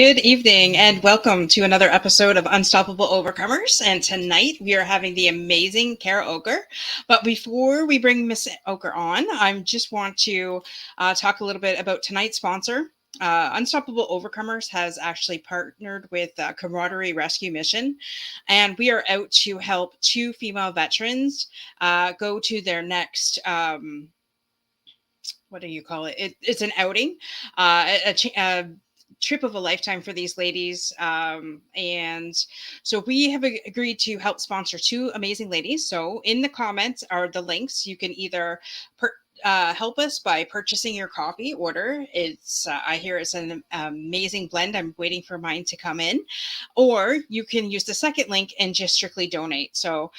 Good evening and welcome to another episode of Unstoppable Overcomers. And tonight we are having the amazing Kara Oelker. But before we bring Miss Oelker on, I just want to talk a little bit about tonight's sponsor. Unstoppable Overcomers has actually partnered with Camaraderie Rescue Mission, and we are out to help two female veterans go to their next what do you call it? It's an outing, a trip of a lifetime for these ladies. And so we have agreed to help sponsor two amazing ladies. So in the comments are the links. You can either help us by purchasing your coffee order. It's I hear it's an amazing blend. I'm waiting for mine to come in. Or you can use the second link and just strictly donate. So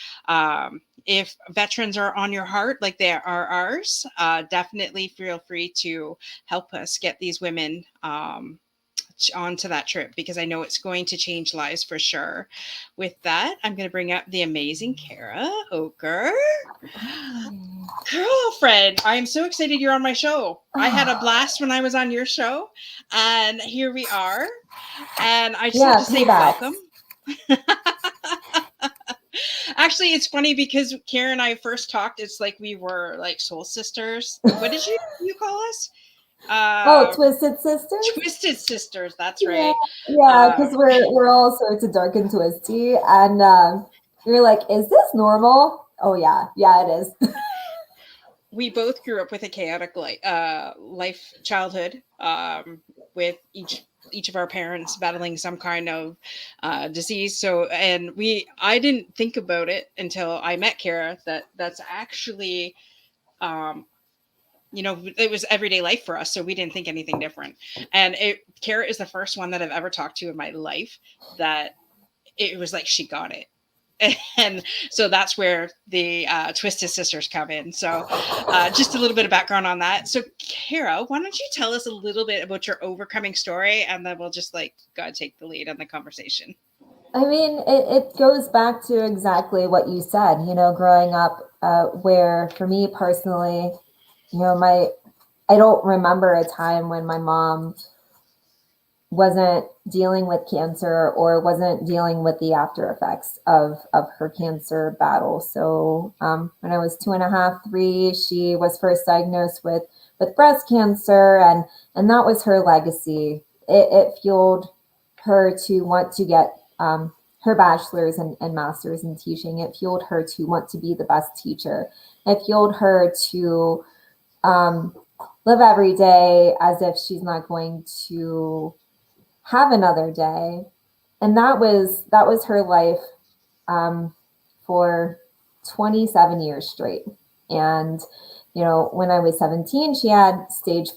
if veterans are on your heart like they are ours, definitely feel free to help us get these women onto that trip, because I know it's going to change lives for sure. With that, I'm going to bring up the amazing Kara Oelker. Girlfriend, I'm so excited you're on my show. I had a blast when I was on your show, and here we are. And I just have to say welcome. Actually, it's funny because Kara and I first talked, it's like we were like soul sisters. What did you call us? Twisted Sisters. Twisted Sisters, that's right. Yeah, because we're all sorts of dark and twisty, and you're like, is this normal? Oh yeah, it is. We both grew up with a chaotic childhood, with each of our parents battling some kind of disease. So, and I didn't think about it until I met Kara that's actually, it was everyday life for us. So we didn't think anything different. And Kara is the first one that I've ever talked to in my life that it was like, she got it. And so that's where the Twisted Sisters come in. So just a little bit of background on that. So Kara, why don't you tell us a little bit about your overcoming story, and then we'll just take the lead on the conversation. I mean, it goes back to exactly what you said, growing up where for me personally, I don't remember a time when my mom wasn't dealing with cancer or wasn't dealing with the after effects of her cancer battle. So when I was 2.5, 3, she was first diagnosed with breast cancer, and that was her legacy. It fueled her to want to get her bachelor's and master's in teaching. It fueled her to want to be the best teacher. It fueled her to live every day as if she's not going to have another day. And that was her life for 27 years straight. And when I was 17, she had stage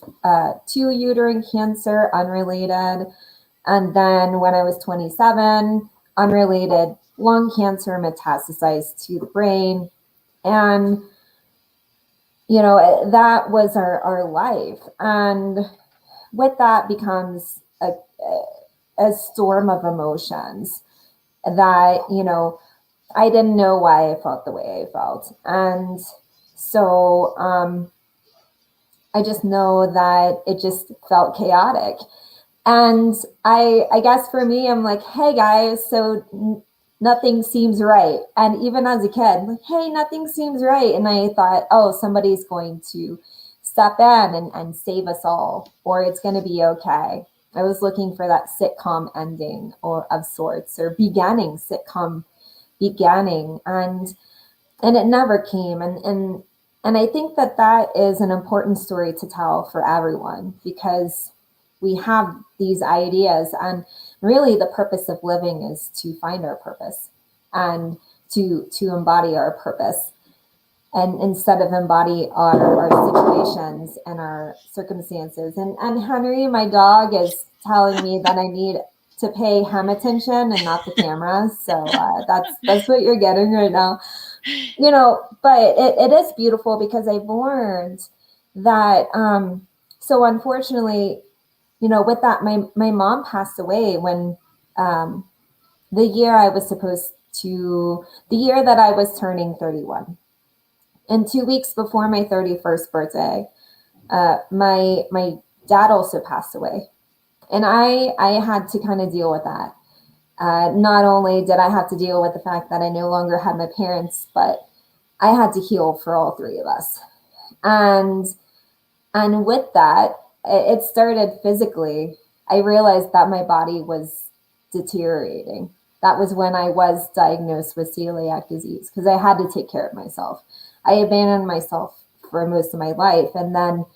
2 uterine cancer, unrelated. And then when I was 27, unrelated lung cancer metastasized to the brain. And that was our life. And with that becomes a storm of emotions that, I didn't know why I felt the way I felt. And so I just know that it just felt chaotic. And I guess for me, I'm like, hey guys, so nothing seems right. And even as a kid, like, hey, nothing seems right. And I thought, oh, somebody's going to step in and save us all, or it's going to be okay. I was looking for that sitcom ending or of sorts, or sitcom beginning, and it never came. And I think that is an important story to tell for everyone, because we have these ideas, and really the purpose of living is to find our purpose and to embody our purpose. And instead of embody our situations and our circumstances. And Henry, my dog, is telling me that I need to pay him attention and not the camera. So that's what you're getting right now. But it is beautiful, because I've learned that, so unfortunately, with that, my mom passed away when the year that I was turning 31. And 2 weeks before my 31st birthday, my dad also passed away, And I had to kind of deal with that. Not only did I have to deal with the fact that I no longer had my parents, but I had to heal for all three of us. And with that, it started physically. I realized that my body was deteriorating. That was when I was diagnosed with celiac disease, because I had to take care of myself. I abandoned myself for most of my life. And then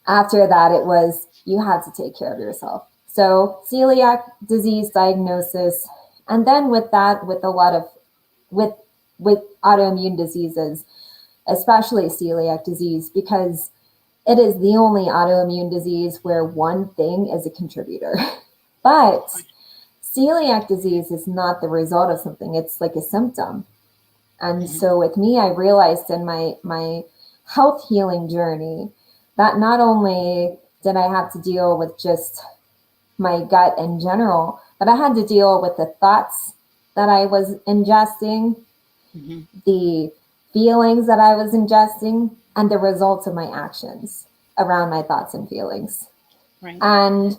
after that, it was, you had to take care of yourself. So celiac disease diagnosis. And then with that, with a lot of, with autoimmune diseases, especially celiac disease, because it is the only autoimmune disease where one thing is a contributor. But celiac disease is not the result of something, it's like a symptom. And so with me, I realized in my health healing journey that not only did I have to deal with just my gut in general, but I had to deal with the thoughts that I was ingesting, the feelings that I was ingesting, and the results of my actions around my thoughts and feelings. Right. And,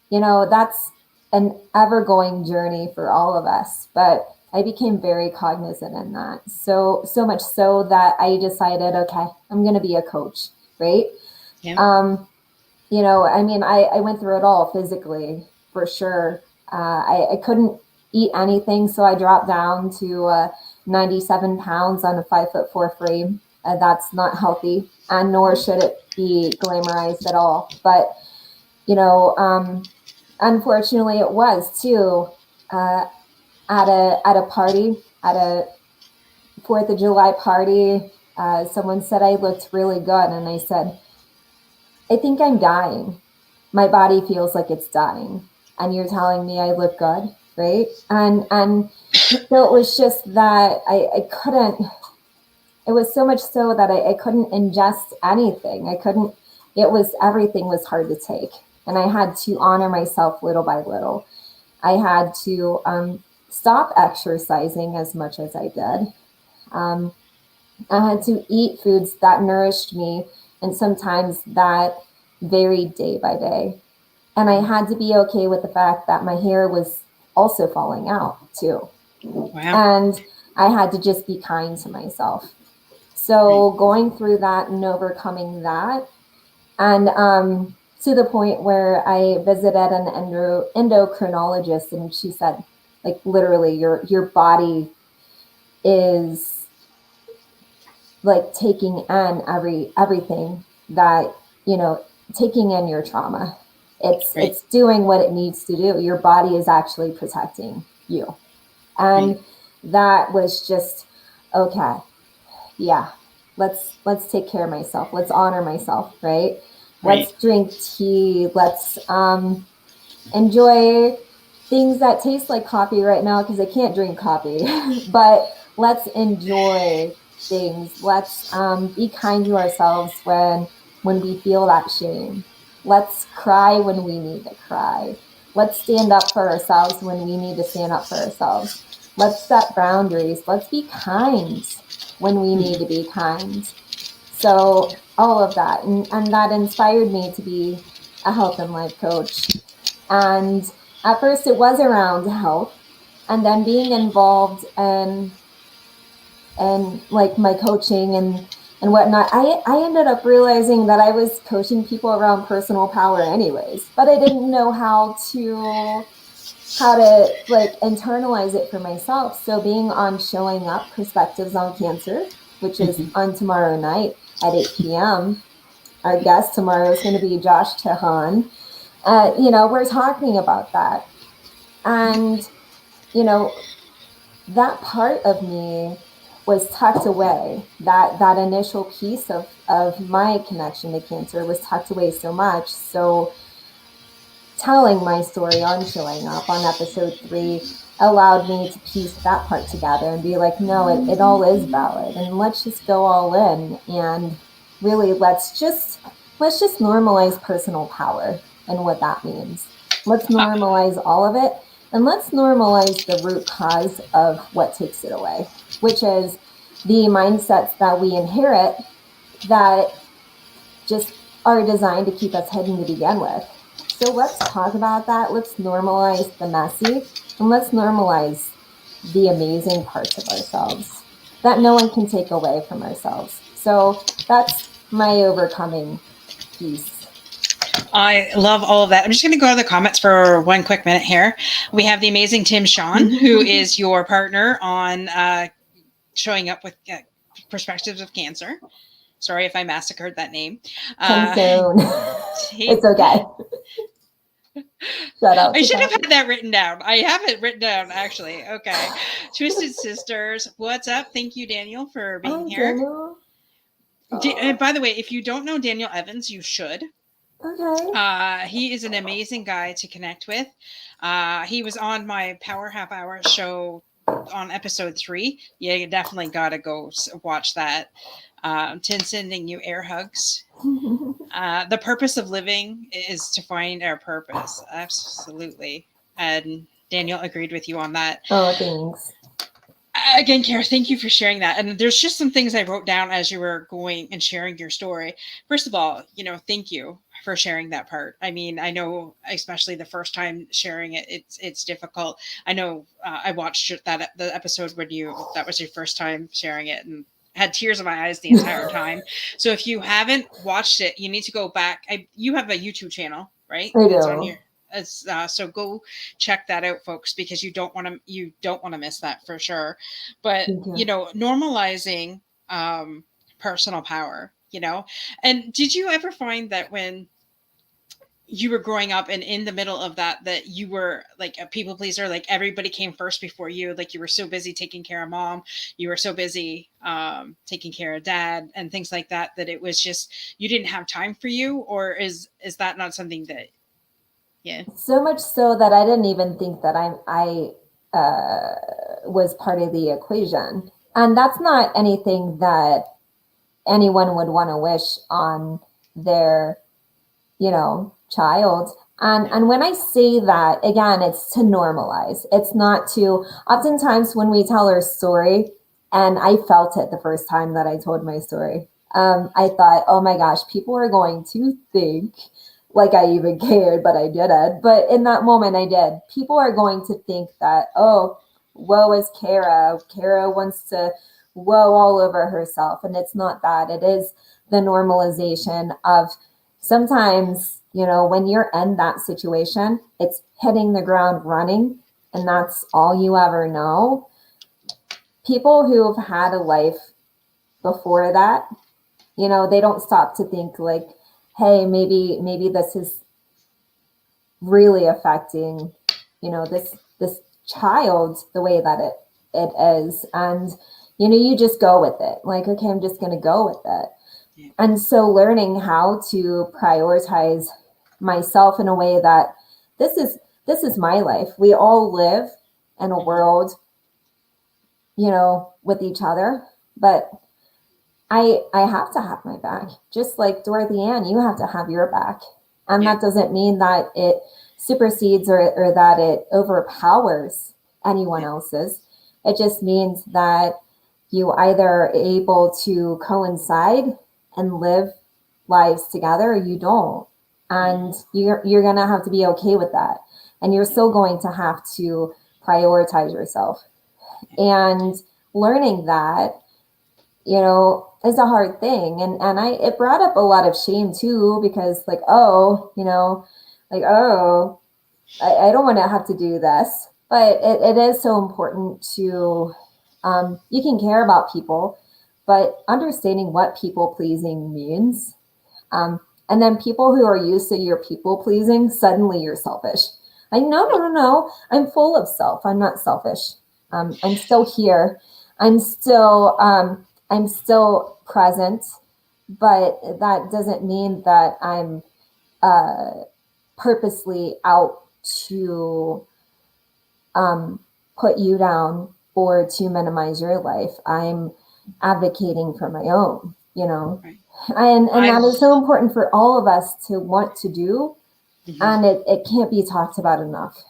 you know, that's an ever-going journey for all of us. But I became very cognizant in that. So much so that I decided, okay, I'm going to be a coach, right? Yeah. You know, I mean, I went through it all physically, for sure. I couldn't eat anything, so I dropped down to 97 pounds on a 5'4" frame. That's not healthy, and nor should it be glamorized at all. But, you know, unfortunately it was too. At a party, at a 4th of July party, someone said I looked really good, and I said, I think I'm dying. My body feels like it's dying, and you're telling me I look good, right? And so it was just that I couldn't. It was so much so that I couldn't ingest anything. I couldn't. It was, everything was hard to take, and I had to honor myself little by little. I had to stop exercising as much as I did. I had to eat foods that nourished me, and sometimes that varied day by day. And I had to be okay with the fact that my hair was also falling out too. Wow. And I had to just be kind to myself. So going through that and overcoming that, and to the point where I visited an endocrinologist, and she said, like, literally, your body is like taking in everything that, you know, taking in your trauma. It's doing what it needs to do. Your body is actually protecting you. And that was just, okay, yeah, let's take care of myself. Let's honor myself, right? Let's drink tea. Let's enjoy things that taste like coffee right now, because I can't drink coffee. But let's enjoy things. Let's be kind to ourselves when we feel that shame. Let's cry when we need to cry. Let's stand up for ourselves when we need to stand up for ourselves. Let's set boundaries. Let's be kind when we need to be kind. So all of that. And that inspired me to be a health and life coach. And at first it was around health, and then being involved in like my coaching and whatnot, I ended up realizing that I was coaching people around personal power anyways, but I didn't know how to like internalize it for myself. So being on Showing Up Perspectives on Cancer, which is on tomorrow night at 8 p.m. Our guest tomorrow is going to be Josh Tehan. You know, we're talking about that. And, you know, that part of me was tucked away. That initial piece of my connection to cancer was tucked away so much. So telling my story on Showing Up on episode 3 allowed me to piece that part together and be like, no, it all is valid, and let's just go all in, and really let's just normalize personal power and what that means. Let's normalize all of it, and let's normalize the root cause of what takes it away, which is the mindsets that we inherit that just are designed to keep us hidden to begin with. So let's talk about that. Let's normalize the messy, and let's normalize the amazing parts of ourselves that no one can take away from ourselves. So that's my overcoming piece. I love all of that. I'm just going to go to the comments for one quick minute here. We have the amazing Tim Sohn, who is your partner on showing up with perspectives of cancer. Sorry if I massacred that name. Tim Sohn. It's okay. Shout out. I should have had that written down. I have it written down, actually. Okay. Twisted Sisters. What's up? Thank you, Daniel, for being here. Daniel. And by the way, if you don't know Daniel Evans, you should. Okay. He is an amazing guy to connect with. He was on my Power Half Hour show on episode 3. Yeah, you definitely got to go watch that. Tim sending you air hugs. The purpose of living is to find our purpose. Absolutely. And Daniel agreed with you on that. Oh, thanks. Again, Kara, thank you for sharing that. And there's just some things I wrote down as you were going and sharing your story. First of all, thank you for sharing that part. I mean, I know, especially the first time sharing it, it's difficult. I know I watched the episode when that was your first time sharing it, and had tears in my eyes the entire time. So if you haven't watched it, you need to go back. You have a YouTube channel, right? I do. It's on your. So go check that out, folks, because you don't want to miss that for sure. But normalizing personal power, and did you ever find that when you were growing up and in the middle of that you were like a people pleaser, like everybody came first before you, like you were so busy taking care of mom, you were so busy taking care of dad and things like that it was just, you didn't have time for you? Or is that not something that? Yeah. So much so that I didn't even think that I was part of the equation. And that's not anything that anyone would want to wish on their, child. And when I say that, again, it's to normalize. It's not to, oftentimes when we tell our story, and I felt it the first time that I told my story, I thought, oh my gosh, people are going to think like I even cared, but I didn't. But in that moment, I did. People are going to think that, oh, woe is Kara. Kara wants to woe all over herself. And it's not that. It is the normalization of sometimes, when you're in that situation, it's hitting the ground running, and that's all you ever know. People who have had a life before that, they don't stop to think like, hey, maybe this is really affecting, this child the way that it is. And, you just go with it. Like, okay, I'm just going to go with it. Yeah. And so learning how to prioritize myself in a way that this is my life. We all live in a world, with each other, but I have to have my back. Just like Dorothy Ann, you have to have your back. And that doesn't mean that it supersedes or that it overpowers anyone else's. It just means that you either are able to coincide and live lives together, or you don't. And you're going to have to be okay with that. And you're still going to have to prioritize yourself. And learning that, is a hard thing. And it brought up a lot of shame too, because I don't want to have to do this. But it is so important to, you can care about people, but understanding what people pleasing means. And then people who are used to your people pleasing, suddenly you're selfish. Like, no. I'm full of self. I'm not selfish. I'm still here. I'm still present, but that doesn't mean that I'm purposely out to put you down or to minimize your life. I'm advocating for my own, Right. And that is so important for all of us to want to do. Mm-hmm. And it can't be talked about enough.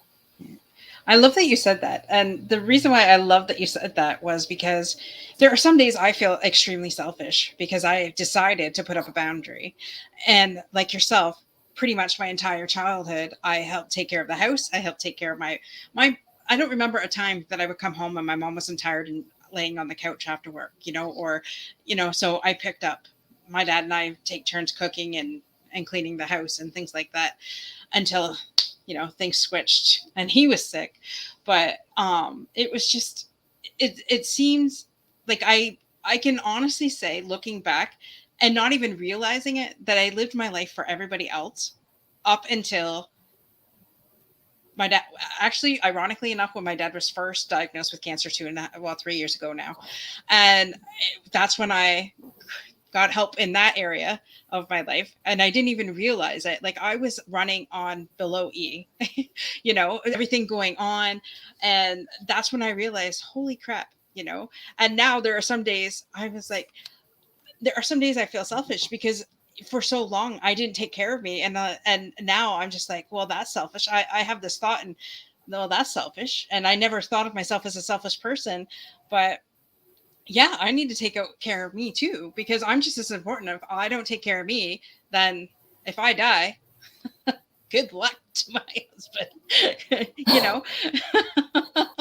I love that you said that. And the reason why I love that you said that was because there are some days I feel extremely selfish because I decided to put up a boundary. And like yourself, pretty much my entire childhood, I helped take care of the house. I helped take care of my, I don't remember a time that I would come home and my mom wasn't tired and laying on the couch after work, or, so I picked up. My dad and I take turns cooking and cleaning the house and things like that until, things switched and he was sick. But it was just, it seems like I can honestly say, looking back and not even realizing it, that I lived my life for everybody else up until my dad. Actually, ironically enough, when my dad was first diagnosed with cancer 3 years ago now, and that's when I got help in that area of my life, and I didn't even realize it. Like, I was running on below E, everything going on, and that's when I realized, holy crap. And now there are some days I feel selfish because for so long I didn't take care of me, and now I'm just like, well, that's selfish. I have this thought, and no, that's selfish, and I never thought of myself as a selfish person, but yeah, I need to take care of me too, because I'm just as important. If I don't take care of me, then if I die, good luck to my husband.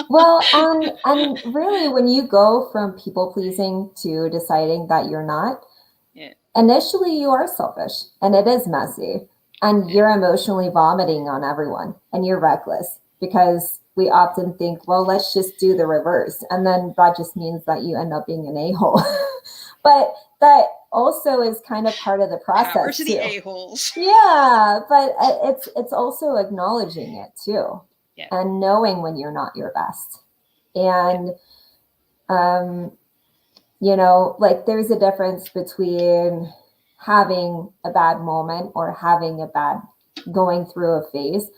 Well, and really, when you go from people pleasing to deciding that you're not, yeah. Initially you are selfish and it is messy and you're emotionally vomiting on everyone and you're reckless, because we often think, well, let's just do the reverse. And then that just means that you end up being an a-hole. But that also is kind of part of the process. Power to too. The a-holes. Yeah, but it's also acknowledging it too. Yeah. And knowing when you're not your best. And, like, there's a difference between having a bad moment or having going through a phase,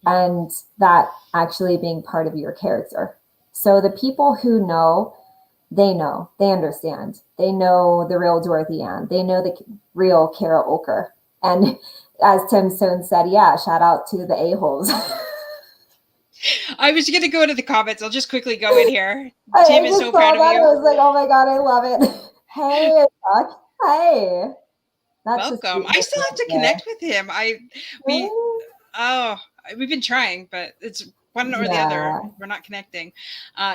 and that actually being part of your character. So the people who know, they understand. They know the real Dorothy Ann. They know the real Kara Oelker. And as Tim Sohn said, yeah, shout out to the a-holes. I was going to go to the comments. I'll just quickly go in here. Tim is so proud of you. I was like, oh my God, I love it. Hey, Doc. Hey. That's welcome. I still have to connect with him. We've been trying, but it's one or the other. We're not connecting.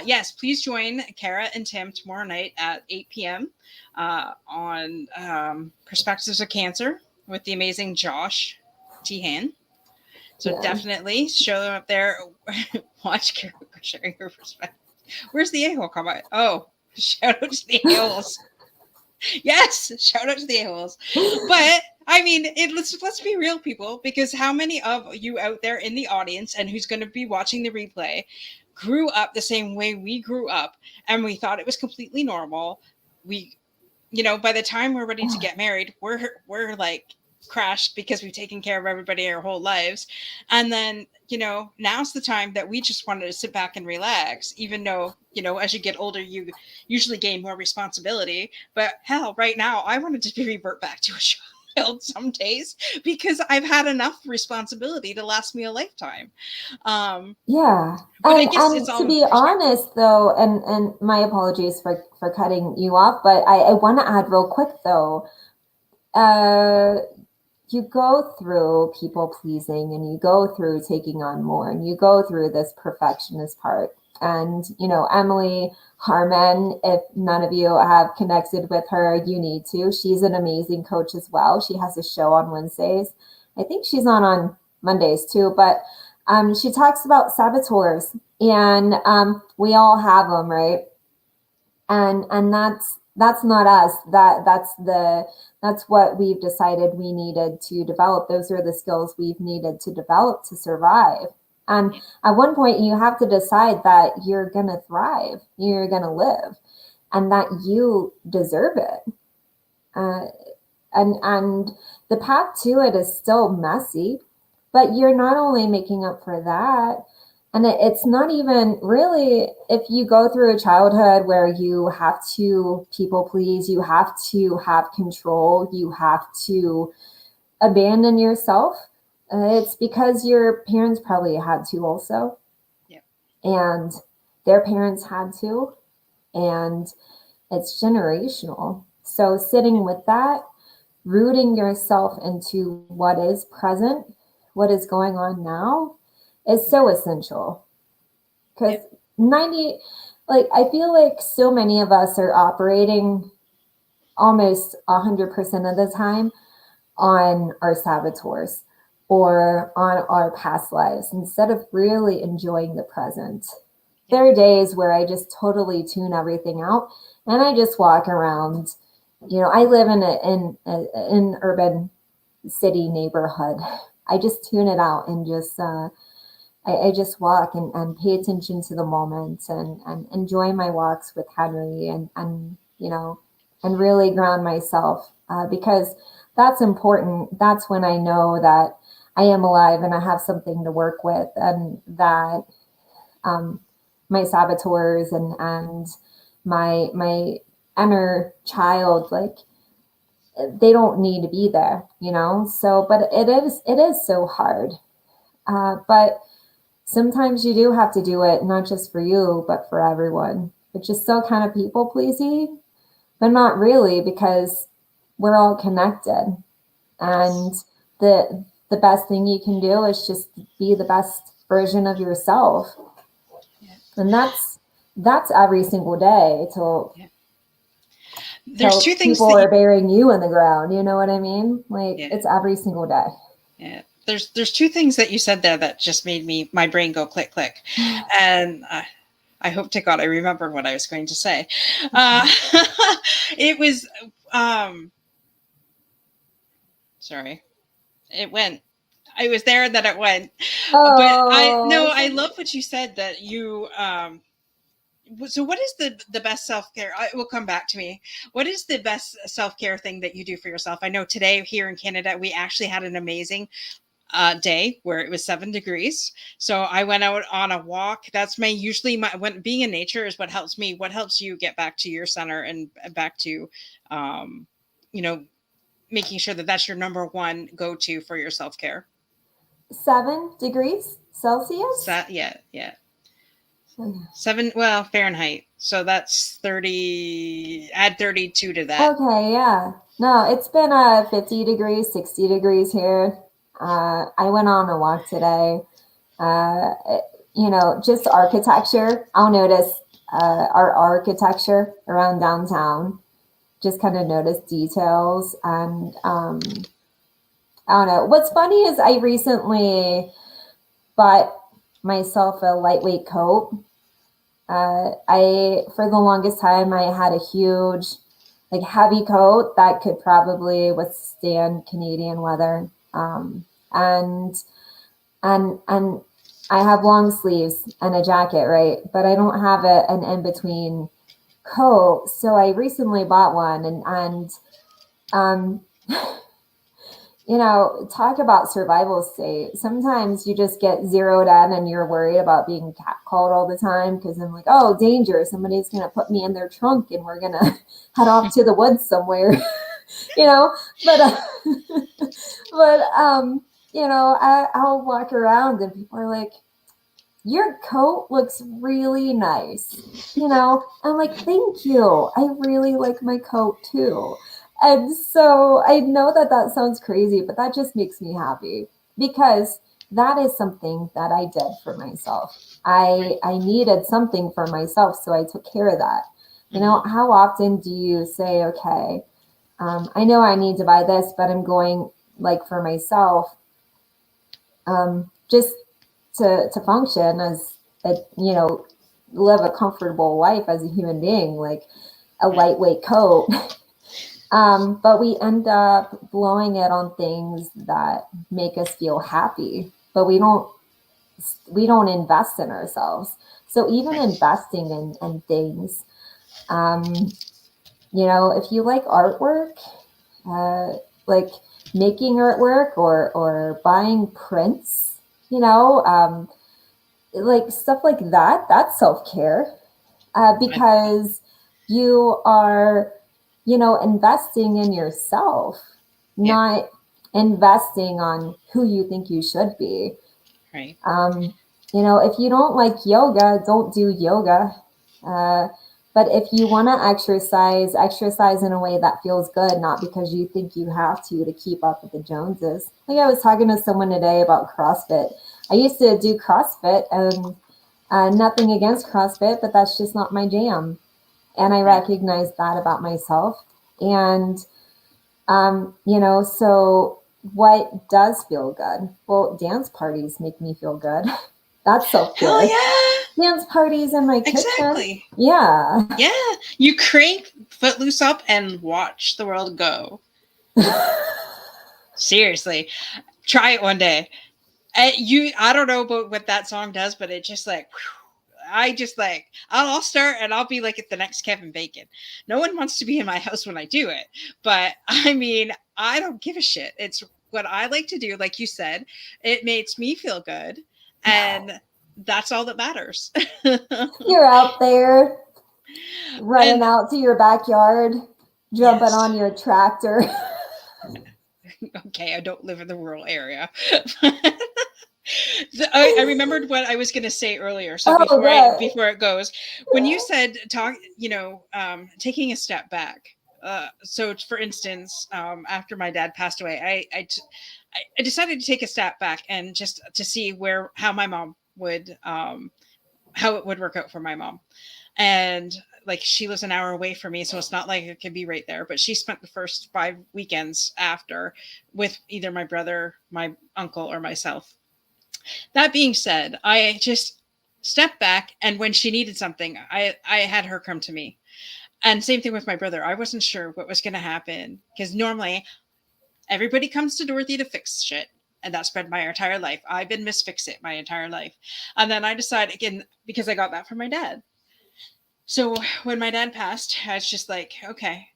Yes, please join Kara and Tim tomorrow night at 8 p.m. On Perspectives of Cancer with the amazing Josh Tehan. So definitely show them up there. Watch Kara sharing her perspective. Where's the a-hole comment? Oh, shout out to the a-holes. Yes, shout out to the a-holes. But I mean, let's be real, people, because how many of you out there in the audience and who's going to be watching the replay grew up the same way we grew up, and we thought it was completely normal. We, by the time we're ready to get married, we're like crashed because we've taken care of everybody our whole lives, and then now's the time that we just wanted to sit back and relax, even though as you get older you usually gain more responsibility. But hell, right now I wanted to revert back to a child some days because I've had enough responsibility to last me a lifetime. Yeah, but I guess it's all to be honest though, and my apologies for cutting you off, but I want to add real quick though. You go through people pleasing and you go through taking on more and you go through this perfectionist part. And, Emily Harmon, if none of you have connected with her, you need to. She's an amazing coach as well. She has a show on Wednesdays. I think she's on Mondays too, but she talks about saboteurs, and we all have them, right? And that's not us. That's what we've decided we needed to develop. Those are the skills we've needed to develop to survive. And at one point you have to decide that you're going to thrive, you're going to live, and that you deserve it. And the path to it is still messy, but you're not only making up for that. And it's not even really, if you go through a childhood where you have to people please, you have to have control, you have to abandon yourself, it's because your parents probably had to also. Yeah. And their parents had to. And it's generational. So sitting with that rooting yourself into what is present, what is going on now, is so essential. Because 90, like, I feel like so many of us are operating almost 100% of the time on our saboteurs or on our past lives instead of really enjoying the present. There are days where I just totally tune everything out and I just walk around. You know, I live in an urban city neighborhood. I just tune it out and just I just walk and pay attention to the moment and enjoy my walks with Henry and you know, and really ground myself because that's important. That's when I know that I am alive and I have something to work with, and that my saboteurs and my inner child, like, they don't need to be there, you know? So, but it is so hard. But sometimes you do have to do it, not just for you, but for everyone, which is still kind of people pleasing, but not really, because we're all connected. And the best thing you can do is just be the best version of yourself. And that's every single day till there's two things people are burying you in the ground. You know what I mean? Like, it's every single day. Yeah. There's two things that you said there that just made my brain go click, click. And I hope to God I remembered what I was going to say. It was, sorry, it went. I was there that it went. Oh, but I love what you said, that you, so what is the best self-care? It will come back to me. What is the best self-care thing that you do for yourself? I know today here in Canada, we actually had an amazing day where it was 7 degrees. So I went out on a walk. That's when being in nature is what helps me. What helps you get back to your center and back to, you know, making sure that that's your number one go-to for your self-care. 7 degrees Celsius? Yeah. 7, well, Fahrenheit. So that's 30, add 32 to that. Okay, yeah. No, it's been 50 degrees, 60 degrees here. I went on a walk today. You know, just architecture. I'll notice our architecture around downtown. Just kind of notice details. And I don't know. What's funny is I recently bought myself a lightweight coat. For the longest time, I had a huge, like, heavy coat that could probably withstand Canadian weather. And I have long sleeves and a jacket, right? But I don't have an in-between coat. So I recently bought one and you know, talk about survival state. Sometimes you just get zeroed in and you're worried about being catcalled all the time because I'm like, oh, danger. Somebody's going to put me in their trunk and we're going to head off to the woods somewhere, you know, but you know, I'll walk around and people are like, your coat looks really nice. You know, I'm like, thank you. I really like my coat too. And so I know that sounds crazy, but that just makes me happy because that is something that I did for myself. I needed something for myself, so I took care of that. You know, how often do you say, okay, I know I need to buy this, but I'm going, like, for myself, just to function as a, you know, live a comfortable life as a human being, like a lightweight coat. But we end up blowing it on things that make us feel happy, but we don't invest in ourselves. So even investing in things, you know, if you like artwork, like making artwork or buying prints, you know, like stuff like that, that's self-care, because you are, you know, investing in yourself, not investing on who you think you should be. Right. You know, if you don't like yoga, don't do yoga. But if you want to exercise in a way that feels good, not because you think you have to keep up with the Joneses. Like I was talking to someone today about CrossFit. I used to do CrossFit, and nothing against CrossFit, but that's just not my jam. And I recognize that about myself. And, so what does feel good? Well, dance parties make me feel good. That's self-care. Hell yeah. Dance parties in my kitchen. Exactly. Yeah. Yeah. You crank Footloose up and watch the world go. Seriously. Try it one day. I don't know about what that song does, but it just like, I'll start and I'll be like at the next Kevin Bacon. No one wants to be in my house when I do it. But I mean, I don't give a shit. It's what I like to do. Like you said, it makes me feel good. And that's all that matters. You're out there running out to your backyard, jumping on your tractor. Okay, I don't live in the rural area. I remembered what I was going to say earlier. So before it goes, when you said taking a step back. So for instance, after my dad passed away, I decided to take a step back and just to see how my mom would, how it would work out for my mom. And like, she lives an hour away from me, so it's not like it could be right there, but she spent the first 5 weekends after with either my brother, my uncle, or myself. That being said, I just stepped back, and when she needed something, I had her come to me. And same thing with my brother. I wasn't sure what was going to happen, because normally everybody comes to Dorothy to fix shit. And that's been my entire life. I've been Miss Fix It my entire life. And then I decided, again, because I got that from my dad. So when my dad passed, I was just like, okay,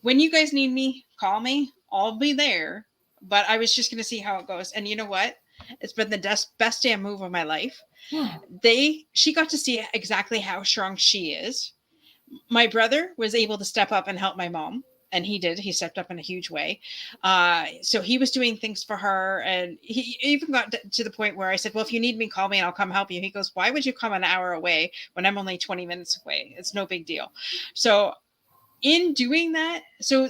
when you guys need me, call me. I'll be there. But I was just going to see how it goes. And you know what? It's been the best damn move of my life. Yeah. She got to see exactly how strong she is. My brother was able to step up and help my mom. And he did. He stepped up in a huge way. So he was doing things for her. And he even got to the point where I said, well, if you need me, call me and I'll come help you. He goes, why would you come an hour away when I'm only 20 minutes away? It's no big deal. So in doing that, so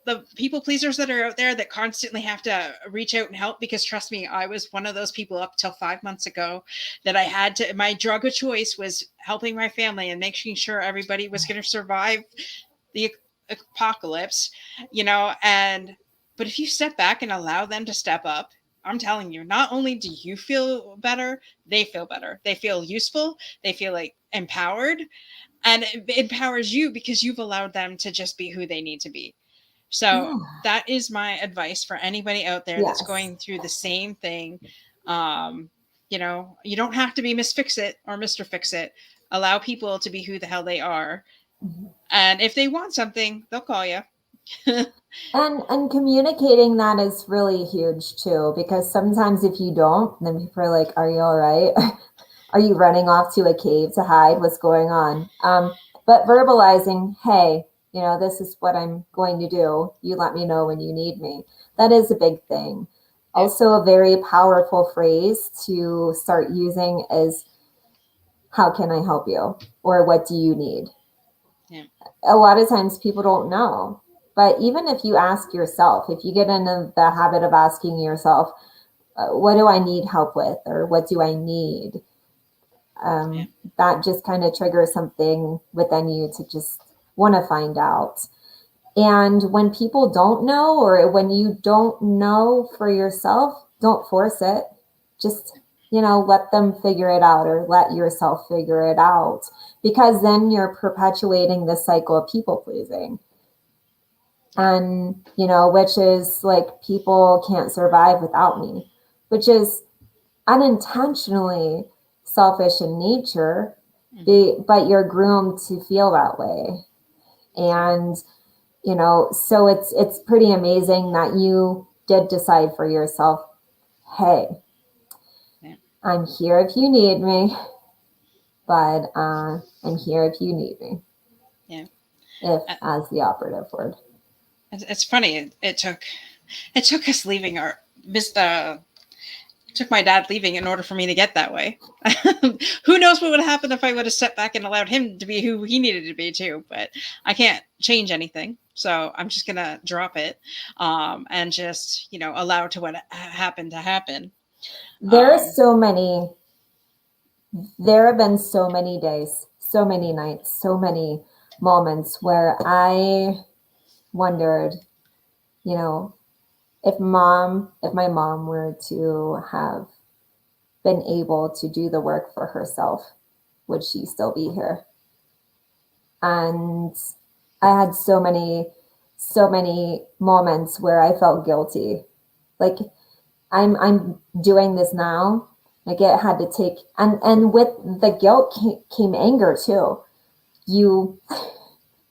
the people pleasers that are out there that constantly have to reach out and help, because trust me, I was one of those people up till 5 months ago that I had to, my drug of choice was helping my family and making sure everybody was going to survive the apocalypse, but if you step back and allow them to step up, I'm telling you, not only do you feel better, they feel better. They feel useful. They feel like empowered, and it empowers you because you've allowed them to just be who they need to be. So that is my advice for anybody out there that's going through the same thing. You don't have to be Miss Fix It or Mr. Fix It. Allow people to be who the hell they are. Mm-hmm. And if they want something, they'll call you. and communicating that is really huge too, because sometimes if you don't, then people are like, are you all right? Are you running off to a cave to hide? What's going on? But verbalizing, hey, this is what I'm going to do. You let me know when you need me. That is a big thing. Yeah. Also, a very powerful phrase to start using is, how can I help you? Or what do you need? Yeah. A lot of times people don't know. But even if you ask yourself, if you get into the habit of asking yourself, what do I need help with? Or what do I need? That just kind of triggers something within you to just want to find out. And when people don't know, or when you don't know for yourself, don't force it. Just, let them figure it out, or let yourself figure it out, because then you're perpetuating the cycle of people pleasing. And, which is like, people can't survive without me, which is unintentionally selfish in nature, but you're groomed to feel that way. And, so it's pretty amazing that you did decide for yourself, hey, I'm here if you need me, but I'm here if you need me. Yeah. If as the operative word. It's funny. It took us leaving took my dad leaving in order for me to get that way. Who knows what would have happened if I would have stepped back and allowed him to be who he needed to be too, but I can't change anything. So I'm just going to drop it, and just, allow to what happened to happen. There are so many, there have been so many days, so many nights, so many moments where I wondered, if my mom were to have been able to do the work for herself, would she still be here? And I had so many moments where I felt guilty. Like, I'm doing this now. Like, it had to take, and with the guilt came anger too. You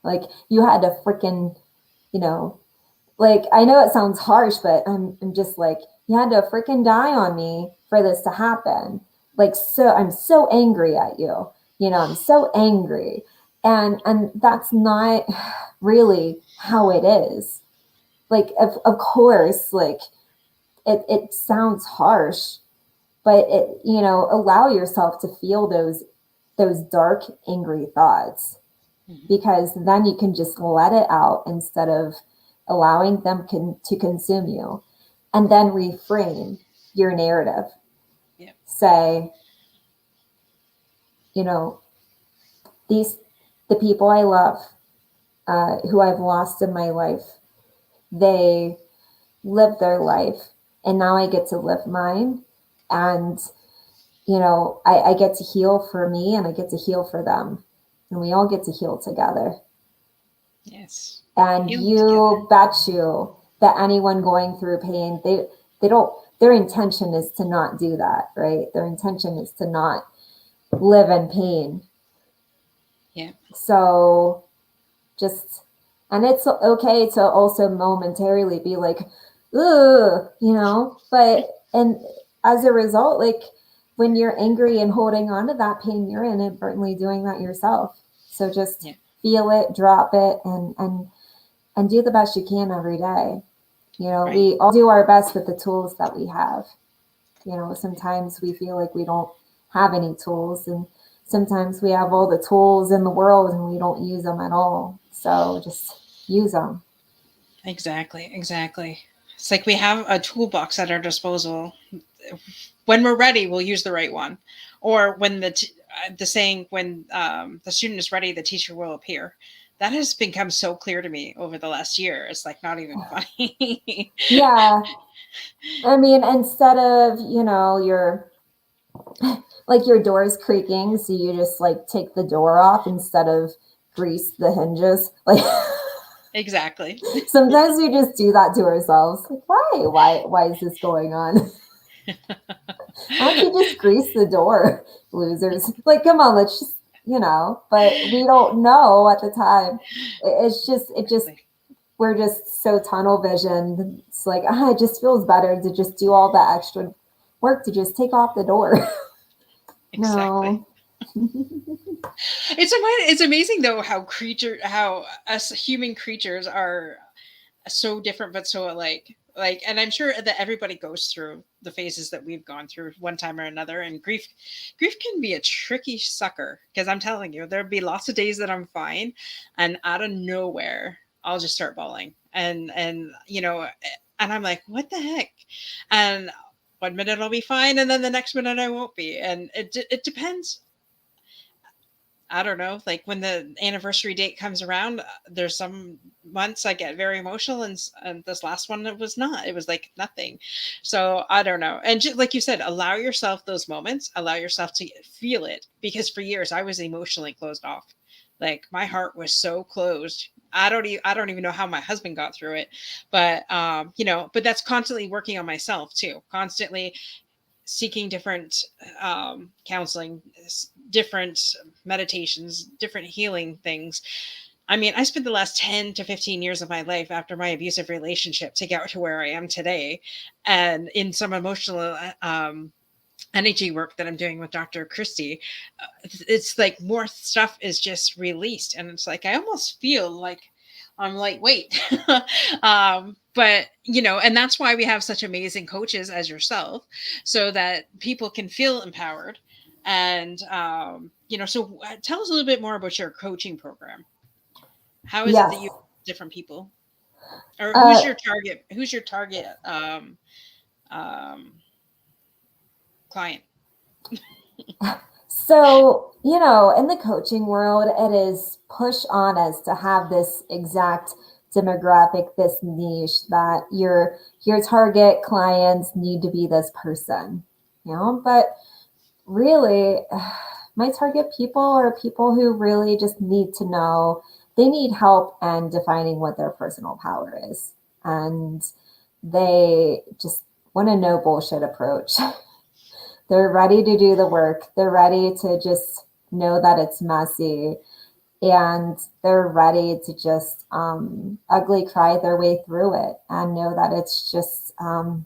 had to freaking, like, I know it sounds harsh, but I'm just like, you had to freaking die on me for this to happen. Like, so I'm so angry at you. I'm so angry. And that's not really how it is. Like, of course, like, it sounds harsh, but allow yourself to feel those dark, angry thoughts, because then you can just let it out instead of allowing them to consume you, and then reframe your narrative. Yeah. Say, the people I love, who I've lost in my life, they lived their life, and now I get to live mine. And, I get to heal for me, and I get to heal for them, and we all get to heal together. Yes. And you bet you that anyone going through pain, they don't, their intention is to not do that, right? Their intention is to not live in pain. Yeah. So and it's okay to also momentarily be like, ooh, but, and as a result, like, when you're angry and holding on to that pain, you're inadvertently doing that yourself. So just feel it, drop it, and do the best you can every day. Right. We all do our best with the tools that we have. Sometimes we feel like we don't have any tools, and sometimes we have all the tools in the world and we don't use them at all. So just use them. Exactly. It's like we have a toolbox at our disposal. When we're ready, we'll use the right one. Or when the saying, when the student is ready, the teacher will appear. That has become so clear to me over the last year. It's like not even funny. Yeah. I mean, instead of, your door's creaking, so you just like take the door off instead of grease the hinges. Like, exactly. Sometimes we just do that to ourselves. Like, why is this going on? Why don't you just grease the door, losers? Like, come on, let's just, but we don't know at the time. We're just so tunnel visioned. It's like, it just feels better to just do all that extra work to just take off the door. Exactly. No. It's amazing though how us human creatures are so different but so alike. Like, and I'm sure that everybody goes through the phases that we've gone through one time or another, and grief can be a tricky sucker, because I'm telling you, there'll be lots of days that I'm fine, and out of nowhere I'll just start bawling, and I'm like, what the heck? And one minute I'll be fine, and then the next minute I won't be, and it depends. I don't know, like when the anniversary date comes around, there's some months I get very emotional, and this last one, it was not. It was like nothing. So I don't know. And just like you said, allow yourself those moments, allow yourself to feel it, because for years I was emotionally closed off. Like, my heart was so closed. I don't even know how my husband got through it, but but that's constantly working on myself too, constantly seeking different counseling, different meditations, different healing things. I mean, I spent the last 10 to 15 years of my life after my abusive relationship to get to where I am today. And in some emotional energy work that I'm doing with Dr. Christie, it's like more stuff is just released. And it's like, I almost feel like I'm lightweight. but and that's why we have such amazing coaches as yourself, so that people can feel empowered. And so tell us a little bit more about your coaching program. How is it that Yes. you different people, or Uh, who's your target um, client? So, in the coaching world, it is push on us to have this exact demographic, this niche that your target clients need to be this person, but really my target people are people who really just need to know they need help and defining what their personal power is. And they just want a no bullshit approach. They're ready to do the work. They're ready to just know that it's messy, and they're ready to just ugly cry their way through it and know that it's just, the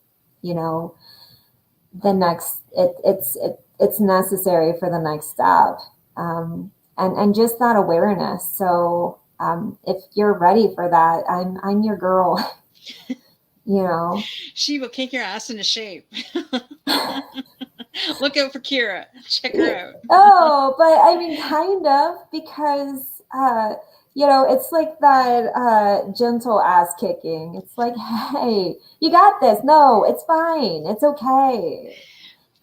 next, it's necessary for the next step. And just that awareness. So if you're ready for that, I'm your girl. She will kick your ass into shape. Look out for Kira. Check her out. Oh, but I mean, kind of, because, it's like that gentle ass kicking. It's like, hey, you got this. No, it's fine. It's okay.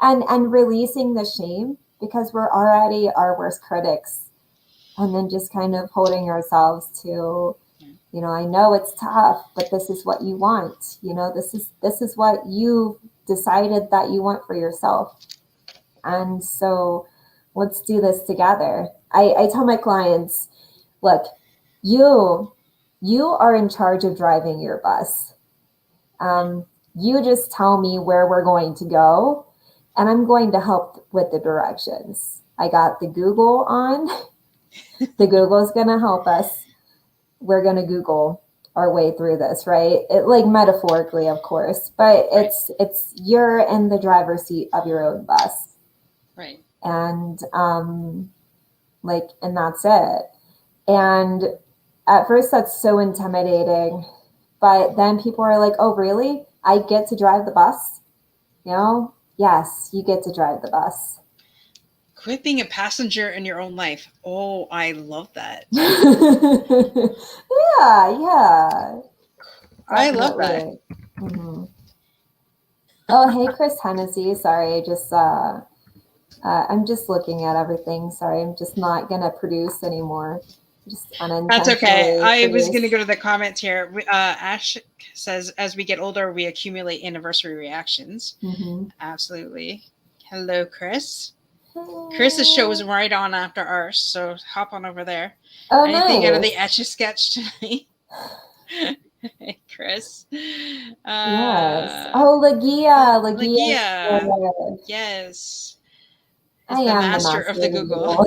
And releasing the shame, because we're already our worst critics. And then just kind of holding ourselves to, I know it's tough, but this is what you want. This is what you decided that you want for yourself. And so let's do this together. I tell my clients, look, you are in charge of driving your bus. You just tell me where we're going to go, and I'm going to help with the directions. I got the Google on. The Google's going to help us. We're going to Google our way through this, right? It, like, metaphorically, of course, but it's you're in the driver's seat of your own bus. Right. And and that's it. And at first that's so intimidating, but then people are like, oh, really? I get to drive the bus? Yes, you get to drive the bus. Quit being a passenger in your own life. Oh, I love that. Yeah. Definitely. I love that. Mm-hmm. Oh, hey, Chris Hennessy. Sorry, just I'm just looking at everything. Sorry, I'm just not gonna produce anymore. Just That's okay. I was going to produce. go to the comments here. Ash says, as we get older, we accumulate anniversary reactions. Mm-hmm. Absolutely. Hello, Chris. Chris's show is right on after ours, so hop on over there. Oh, Anything nice. out of the Etch-a-Sketch tonight? Hey, Chris. Yes. Oh, Lagia. Lagia. Yes. I am the master of the Google.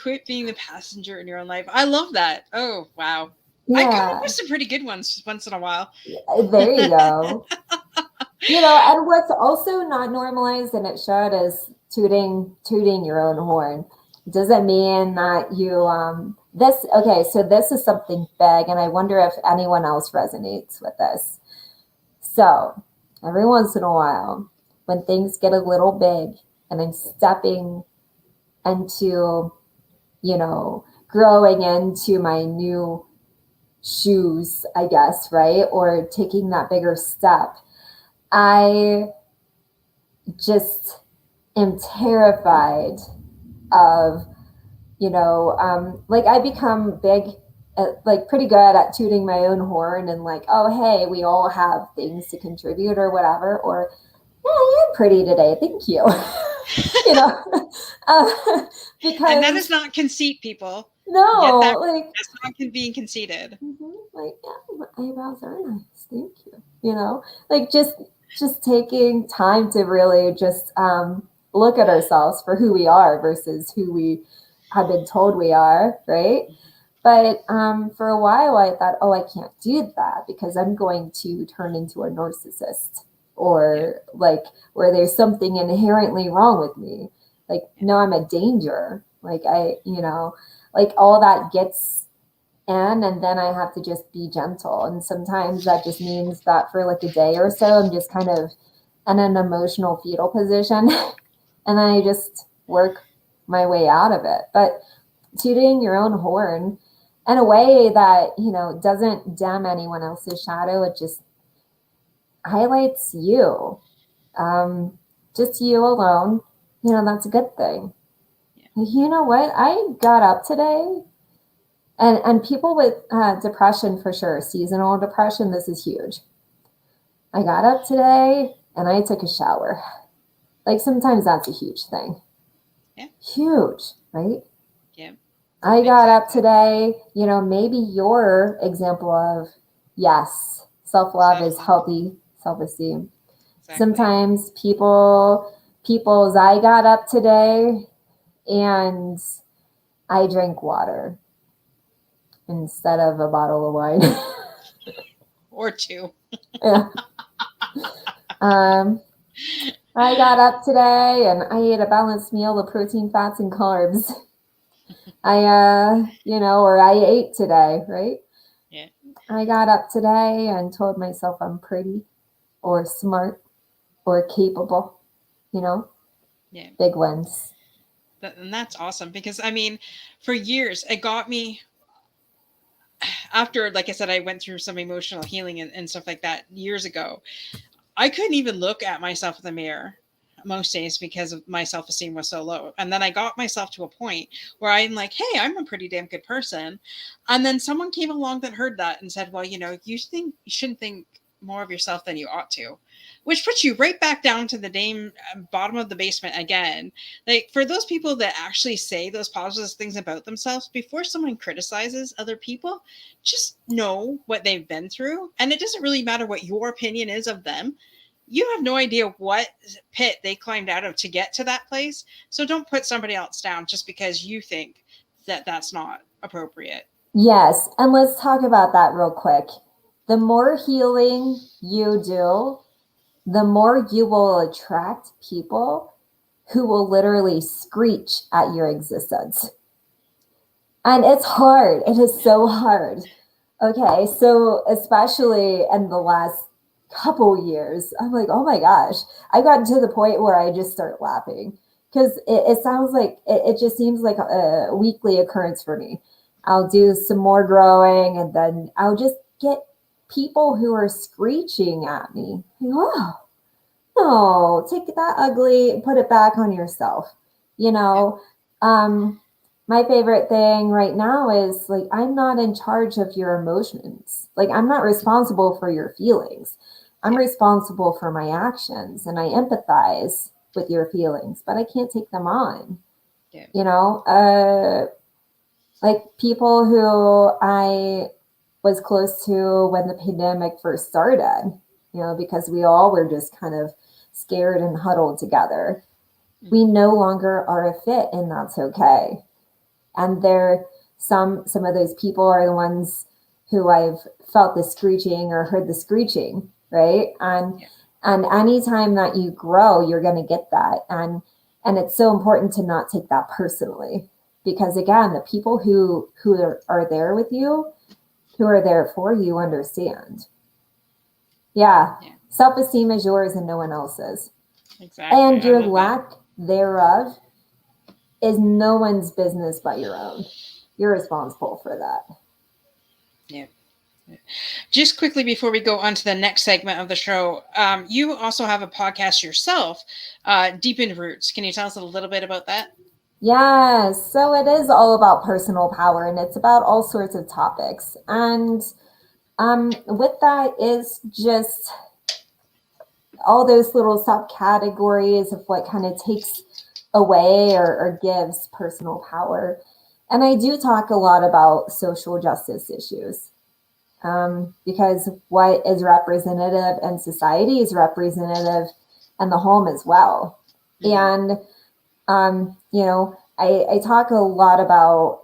Quit being the passenger in your own life. I love that. Oh, wow. Yeah. I come up with some pretty good ones once in a while. There you go. And what's also not normalized, and it should, is tooting your own horn. Doesn't mean that you so this is something big, and I wonder if anyone else resonates with this. So every once in a while, when things get a little big and I'm stepping into, growing into my new shoes, I guess, right? Or taking that bigger step, I just am terrified of, I become pretty good at tooting my own horn and like, oh, hey, we all have things to contribute or whatever, or yeah, you're pretty today, thank you. Because, and that is not conceit, people. No, that's not being conceited. Like, yeah, my eyebrows are nice, thank you. Just taking time to really just look at ourselves for who we are versus who we have been told we are, right? But for a while I thought, oh, I can't do that because I'm going to turn into a narcissist, or where there's something inherently wrong with me. No, I'm a danger. All that gets and then I have to just be gentle. And sometimes that just means that for like a day or so, I'm just kind of in an emotional fetal position. And then I just work my way out of it. But tooting your own horn in a way that, doesn't dim anyone else's shadow, it just highlights you. Just you alone, that's a good thing. Yeah. You know what? I got up today, and people with depression, for sure, seasonal depression, this is huge. I got up today and I took a shower. Like sometimes that's a huge thing. Yeah. Huge, right? Yeah. I got up today, maybe your example of, yes, self-love is healthy self-esteem. Exactly. Sometimes people's, I got up today and I drank water instead of a bottle of wine. Or two. Yeah. I got up today and I ate a balanced meal of protein, fats, and carbs. Or I ate today, right? Yeah. I got up today and told myself I'm pretty or smart or capable, Yeah. Big wins. And that's awesome because, I mean, for years, it got me after, like I said, I went through some emotional healing and stuff like that years ago. I couldn't even look at myself in the mirror most days because of my self-esteem was so low. And then I got myself to a point where I'm like, hey, I'm a pretty damn good person. And then someone came along that heard that and said, well, you shouldn't think more of yourself than you ought to, which puts you right back down to the bottom of the basement again. Like, for those people that actually say those positive things about themselves, before someone criticizes other people, just know what they've been through. And it doesn't really matter what your opinion is of them. You have no idea what pit they climbed out of to get to that place. So don't put somebody else down just because you think that that's not appropriate. Yes. And let's talk about that real quick. The more healing you do, the more you will attract people who will literally screech at your existence. And it's hard. It is so hard. Okay. So especially in the last couple years, I'm like, oh my gosh, I've gotten to the point where I just start laughing because it sounds like, it just seems like a weekly occurrence for me. I'll do some more growing and then I'll just get people who are screeching at me. Oh, no, take that ugly and put it back on yourself. My favorite thing right now is like, I'm not in charge of your emotions. Like, I'm not responsible for your feelings. I'm responsible for my actions, and I empathize with your feelings, but I can't take them on. Yeah. Like people who I was close to when the pandemic first started, because we all were just kind of scared and huddled together. We no longer are a fit, and that's okay. And some of those people are the ones who I've felt the screeching or heard the screeching, right? And anytime that you grow, you're going to get that. And it's so important to not take that personally, because again, the people who are there with you, who are there for you, understand. Yeah. Self-esteem is yours and no one else's. Exactly. And your lack thereof is no one's business but your own. You're responsible for that. Yeah. Just quickly before we go on to the next segment of the show, you also have a podcast yourself, Deepened Roots. Can you tell us a little bit about that? Yes. So it is all about personal power, and it's about all sorts of topics. And with that is just all those little subcategories of what kind of takes away or gives personal power. And I do talk a lot about social justice issues, because what is representative in society is representative in the home as well. Mm-hmm. And, I talk a lot about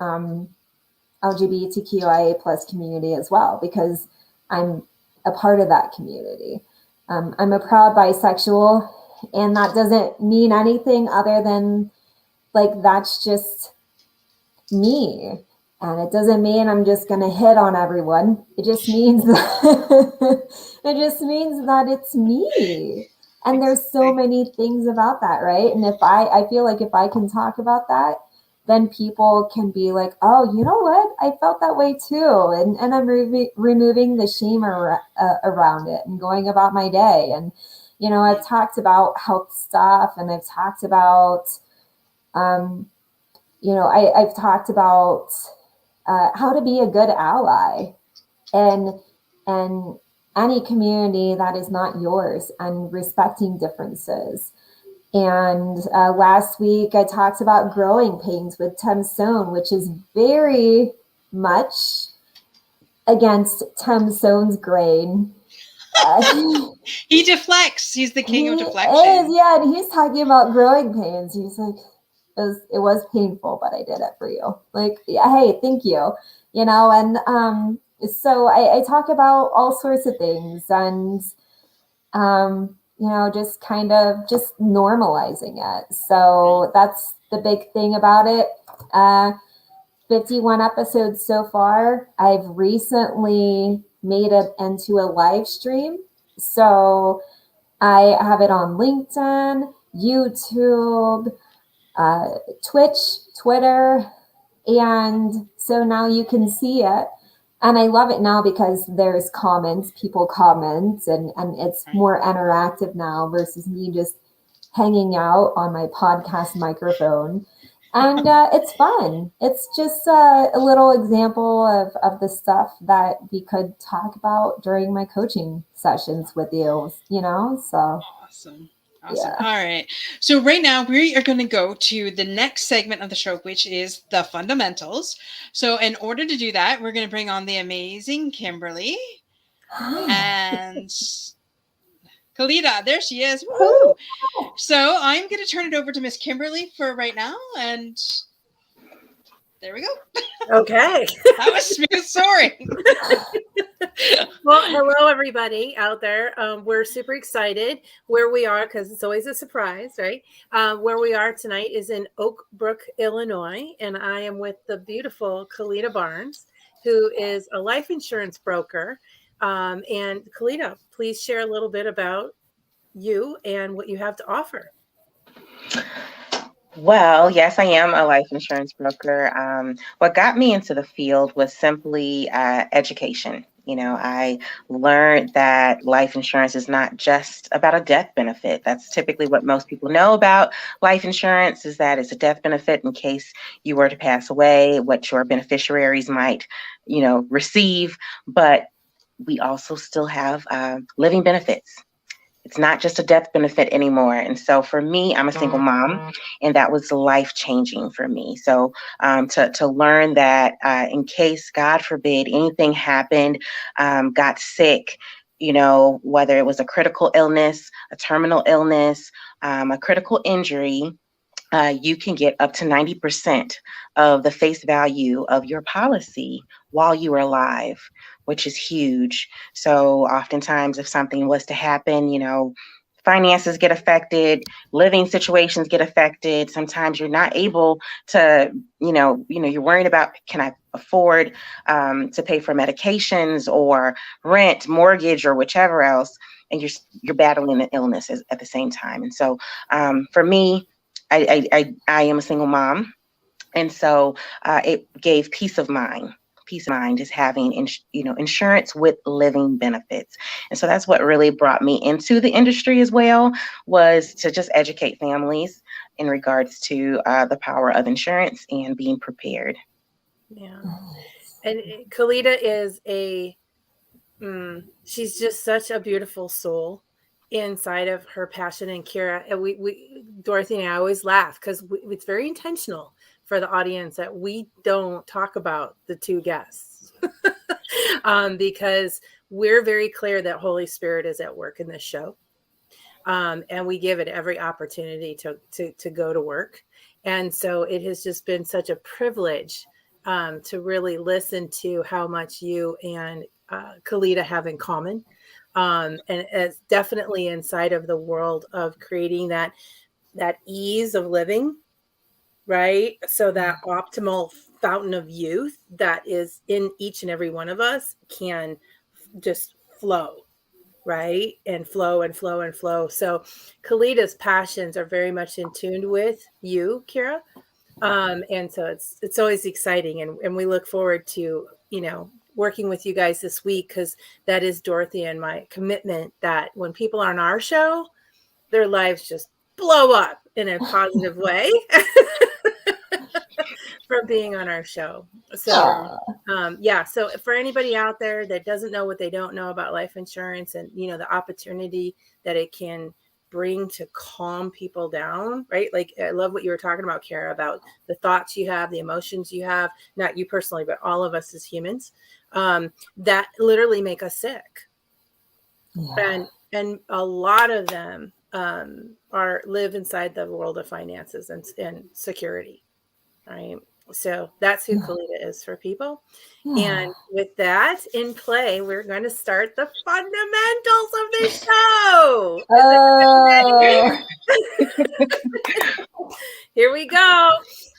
LGBTQIA plus community as well, because I'm a part of that community. I'm a proud bisexual, and that doesn't mean anything other than like, that's just me. And it doesn't mean I'm just going to hit on everyone. It just means that it's me. And there's so many things about that, right? And if I feel like if I can talk about that, then people can be like, oh, you know what? I felt that way too. And I'm removing the shame around it and going about my day. And, you know, I've talked about health stuff, and I've talked about, I've talked about how to be a good ally and any community that is not yours, and respecting differences. And last week I talked about growing pains with Tim Sohn, which is very much against Tim Sohn's grain. He deflects. He's the king of deflection. And he's talking about growing pains. He's like, it was painful, but I did it for you. Like, yeah, hey, thank you. You know, and so I talk about all sorts of things, and you know, just kind of just normalizing it. So that's the big thing about it. 51 episodes so far. I've recently made it into a live stream. So I have it on LinkedIn, YouTube, Twitch, Twitter, and so now you can see it. And I love it now because there's comments, people comment, and it's more interactive now versus me just hanging out on my podcast microphone. And it's fun. It's just a little example of the stuff that we could talk about during my coaching sessions with you, you know? So awesome. Yeah. All right. So right now we are going to go to the next segment of the show, which is the fundamentals. So in order to do that, we're going to bring on the amazing Kimberly and Kalita. There she is. Woo! So I'm going to turn it over to Miss Kimberly for right now. And there we go. Okay. That was smooth soaring. Well, hello, everybody out there. We're super excited where we are, because it's always a surprise, right? Where we are tonight is in Oak Brook, Illinois, and I am with the beautiful Kalita Barnes, who is a life insurance broker. And Kalita, please share a little bit about you and what you have to offer. Well, yes, I am a life insurance broker. What got me into the field was simply education. You know, I learned that life insurance is not just about a death benefit. That's typically what most people know about life insurance, is that it's a death benefit in case you were to pass away, what your beneficiaries might, you know, receive. But we also still have living benefits. It's not just a death benefit anymore. And so for me, I'm a single mom, and that was life-changing for me. So to learn that in case, God forbid, anything happened, got sick, you know, whether it was a critical illness, a terminal illness, a critical injury, you can get up to 90% of the face value of your policy while you are alive, which is huge. So oftentimes if something was to happen, you know, finances get affected, living situations get affected. Sometimes you're not able to, you're worrying about, can I afford to pay for medications or rent, mortgage, or whichever else, and you're battling an illness at the same time. And so for me, I am a single mom, and so it gave peace of mind. Peace of mind is having insurance with living benefits. And so that's what really brought me into the industry as well, was to just educate families in regards to the power of insurance and being prepared. Yeah. And Kalita is she's just such a beautiful soul inside of her passion and Kira. And we Dorothy and I always laugh because it's very intentional for the audience that we don't talk about the two guests because we're very clear that Holy Spirit is at work in this show. And we give it every opportunity to go to work. And so it has just been such a privilege to really listen to how much you and Kalita have in common. And it's definitely inside of the world of creating that ease of living, right? So that optimal fountain of youth that is in each and every one of us can just flow, right? And flow and flow and flow. So Kalita's passions are very much in tune with you, Kira. And so it's always exciting. And we look forward to, working with you guys this week, because that is Dorothy and my commitment that when people are on our show, their lives just blow up in a positive way from being on our show. So, so for anybody out there that doesn't know what they don't know about life insurance and, the opportunity that it can bring to calm people down, right? Like, I love what you were talking about, Kara, about the thoughts you have, the emotions you have, not you personally, but all of us as humans, that literally make us sick. Yeah. And a lot of them live inside the world of finances and security, right? So that's who Kalita is for people. And with that in play, we're going to start the fundamentals of the show. Here we go.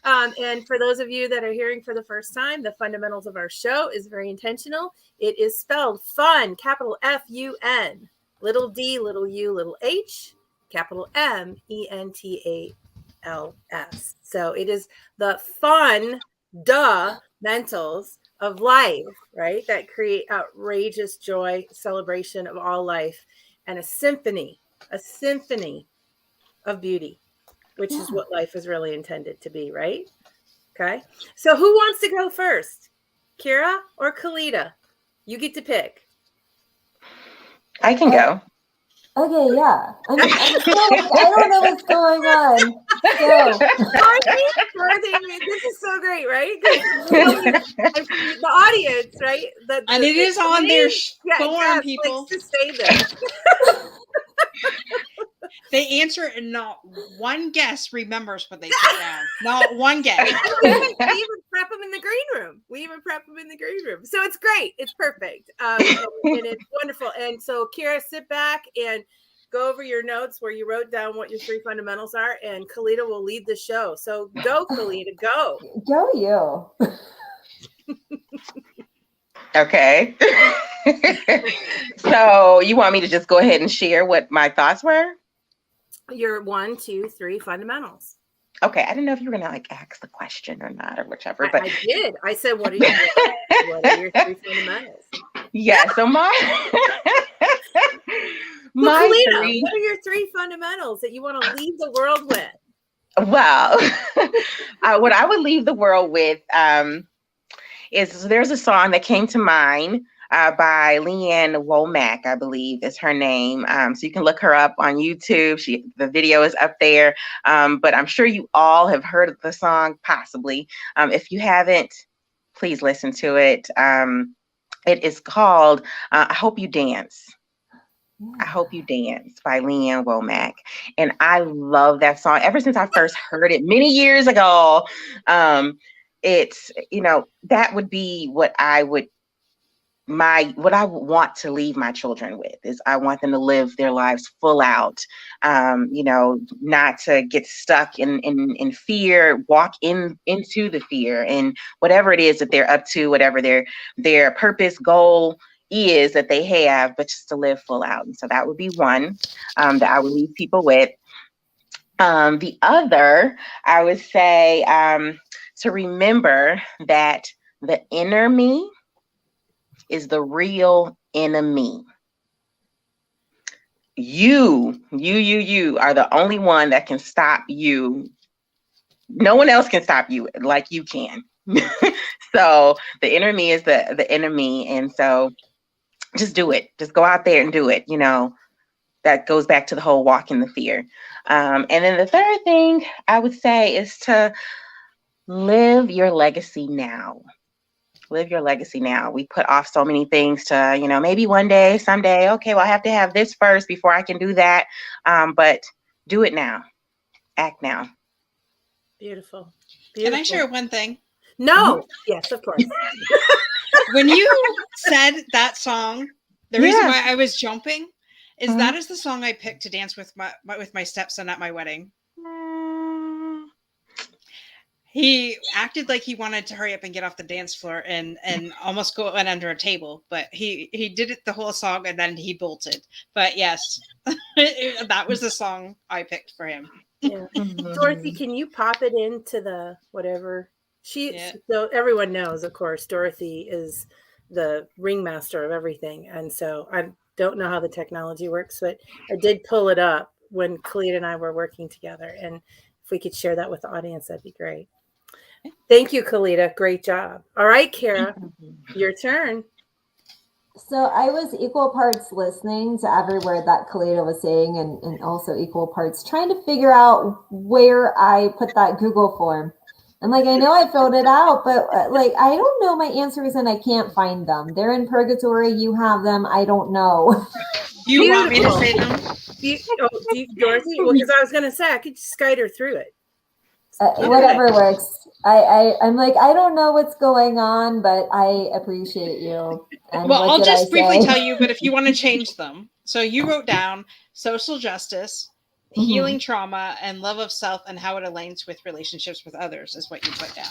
And for those of you that are hearing for the first time, the fundamentals of our show is very intentional. It is spelled fun, capital F-U-N, little d, little u, little h, capital M-E-N-T-A-L-S. So it is the fundamentals of life, right? That create outrageous joy, celebration of all life, and a symphony of beauty, which is what life is really intended to be, right? Okay. So who wants to go first? Kira or Kalita? You get to pick. I can go. Okay, yeah. I don't know what's going on. This is so great, right? The audience, right? And it is on their form, people. To say this. They answer and not one guest remembers what they put down. Not one guest. we even prep them in the green room. So it's great. It's perfect. And it's wonderful. And so Kira, sit back and go over your notes where you wrote down what your 3 fundamentals are, and Kalita will lead the show. So go, Kalita, go. Go you. Okay. So you want me to just go ahead and share what my thoughts were? Your 1, 2, 3 fundamentals. Okay, I didn't know if you were gonna ask the question or not or whichever, but I did. I said, what are your 3 fundamentals? Yeah. So my Kalita, what are your 3 fundamentals that you want to leave the world with? Well, what I would leave the world with is there's a song that came to mind by Leanne Womack, I believe is her name. So you can look her up on YouTube. The video is up there. But I'm sure you all have heard of the song, possibly. If you haven't, please listen to it. It is called I Hope You Dance. I Hope You Dance by Leanne Womack. And I love that song. Ever since I first heard it many years ago, it's, that would be what I would want to leave my children with is I want them to live their lives full out, not to get stuck in fear, walk into the fear and whatever it is that they're up to, whatever their purpose, goal is that they have, but just to live full out. And so that would be one that I would leave people with. The other, I would say to remember that the inner me is the real enemy. You are the only one that can stop you. No one else can stop you like you can. So the inner me is the enemy. And so just do it. Just go out there and do it. That goes back to the whole walk in the fear. And then the third thing I would say is to live your legacy now. Live your legacy now. We put off so many things to, maybe one day, someday, okay, well, I have to have this first before I can do that. But do it now. Act now. Beautiful. Can I share one thing? No. Yes, of course. When you said that song, the reason why I was jumping is that is the song I picked to dance with my stepson at my wedding. he acted like he wanted to hurry up and get off the dance floor and almost go and under a table, but he did it the whole song and then he bolted. But yes, that was the song I picked for him. Yeah. Dorothy, can you pop it into the whatever so everyone knows, of course, Dorothy is the ringmaster of everything. And so I don't know how the technology works, but I did pull it up when Kalita and I were working together. And if we could share that with the audience, that'd be great. Thank you, Kalita. Great job. All right, Kara, your turn. So I was equal parts listening to every word that Kalita was saying and also equal parts trying to figure out where I put that Google form. I'm like, I know I filled it out, but like, I don't know my answers and I can't find them. They're in purgatory. You have them. I don't know. You want me to say them? Dorothy? Well, because I was going to say, I could just guide her through it. Whatever works. I'm like, I don't know what's going on, but I appreciate you. And well, I'll just briefly tell you, but if you want to change them. So you wrote down social justice, healing trauma, and love of self and how it aligns with relationships with others is what you put down.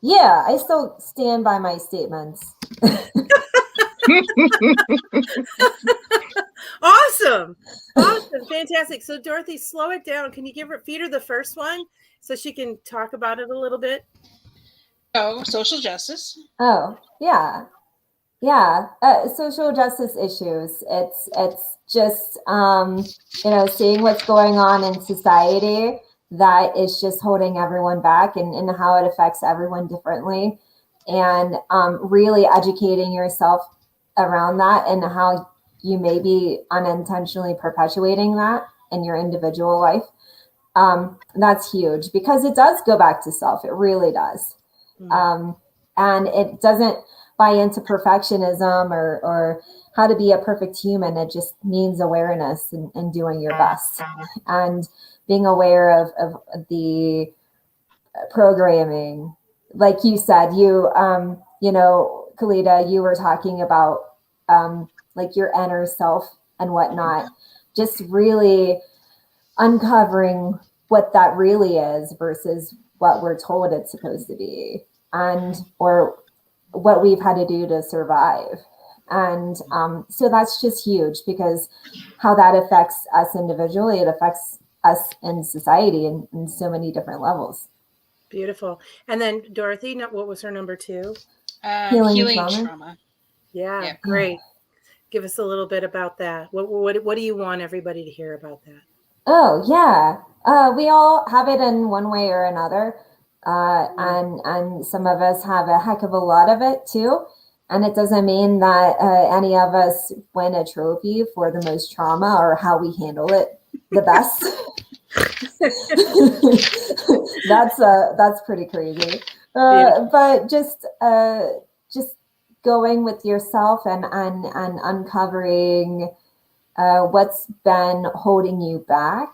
Yeah. I still stand by my statements. Awesome. Fantastic. So Dorothy, slow it down. Can you feed her the first one so she can talk about it a little bit? Oh, social justice. Oh, yeah. Social justice issues. It's just seeing what's going on in society that is just holding everyone back and how it affects everyone differently, and really educating yourself around that and how you may be unintentionally perpetuating that in your individual life. That's huge because it does go back to self. It really does. And it doesn't buy into perfectionism or how to be a perfect human. It just means awareness and doing your best and being aware of the programming. Like you said, Kalita, you were talking about like your inner self and whatnot, just really uncovering what that really is versus what we're told it's supposed to be or what we've had to do to survive. And so that's just huge because how that affects us individually, it affects us in society in so many different levels. Beautiful. And then Dorothy, what was her number 2? Healing trauma. Yeah, great. Give us a little bit about that. What do you want everybody to hear about that? Oh, yeah. We all have it in one way or another. And some of us have a heck of a lot of it too. And it doesn't mean that any of us win a trophy for the most trauma or how we handle it the best. That's pretty crazy. But just going with yourself and uncovering what's been holding you back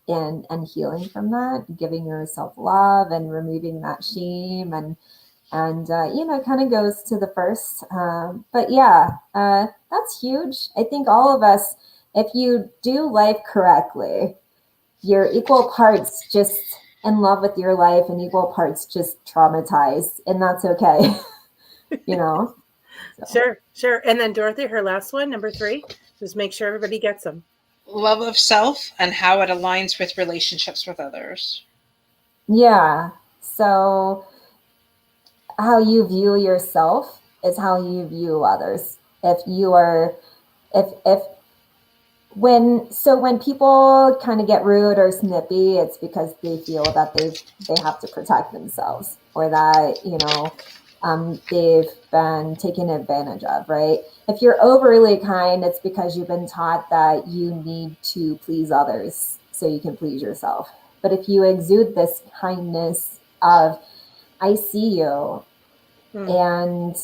and healing from that, giving yourself love and removing that shame and kind of goes to the first. But yeah, that's huge. I think all of us, if you do life correctly, you're equal parts just in love with your life and equal parts just traumatized, and that's okay. So. Sure. And then Dorothy, her last one, number 3, just make sure everybody gets them. Love of self and how it aligns with relationships with others. Yeah. So how you view yourself is how you view others. When people kind of get rude or snippy, it's because they feel that they have to protect themselves or that, they've been taken advantage of, right? If you're overly kind, it's because you've been taught that you need to please others so you can please yourself. But if you exude this kindness of, I see you, and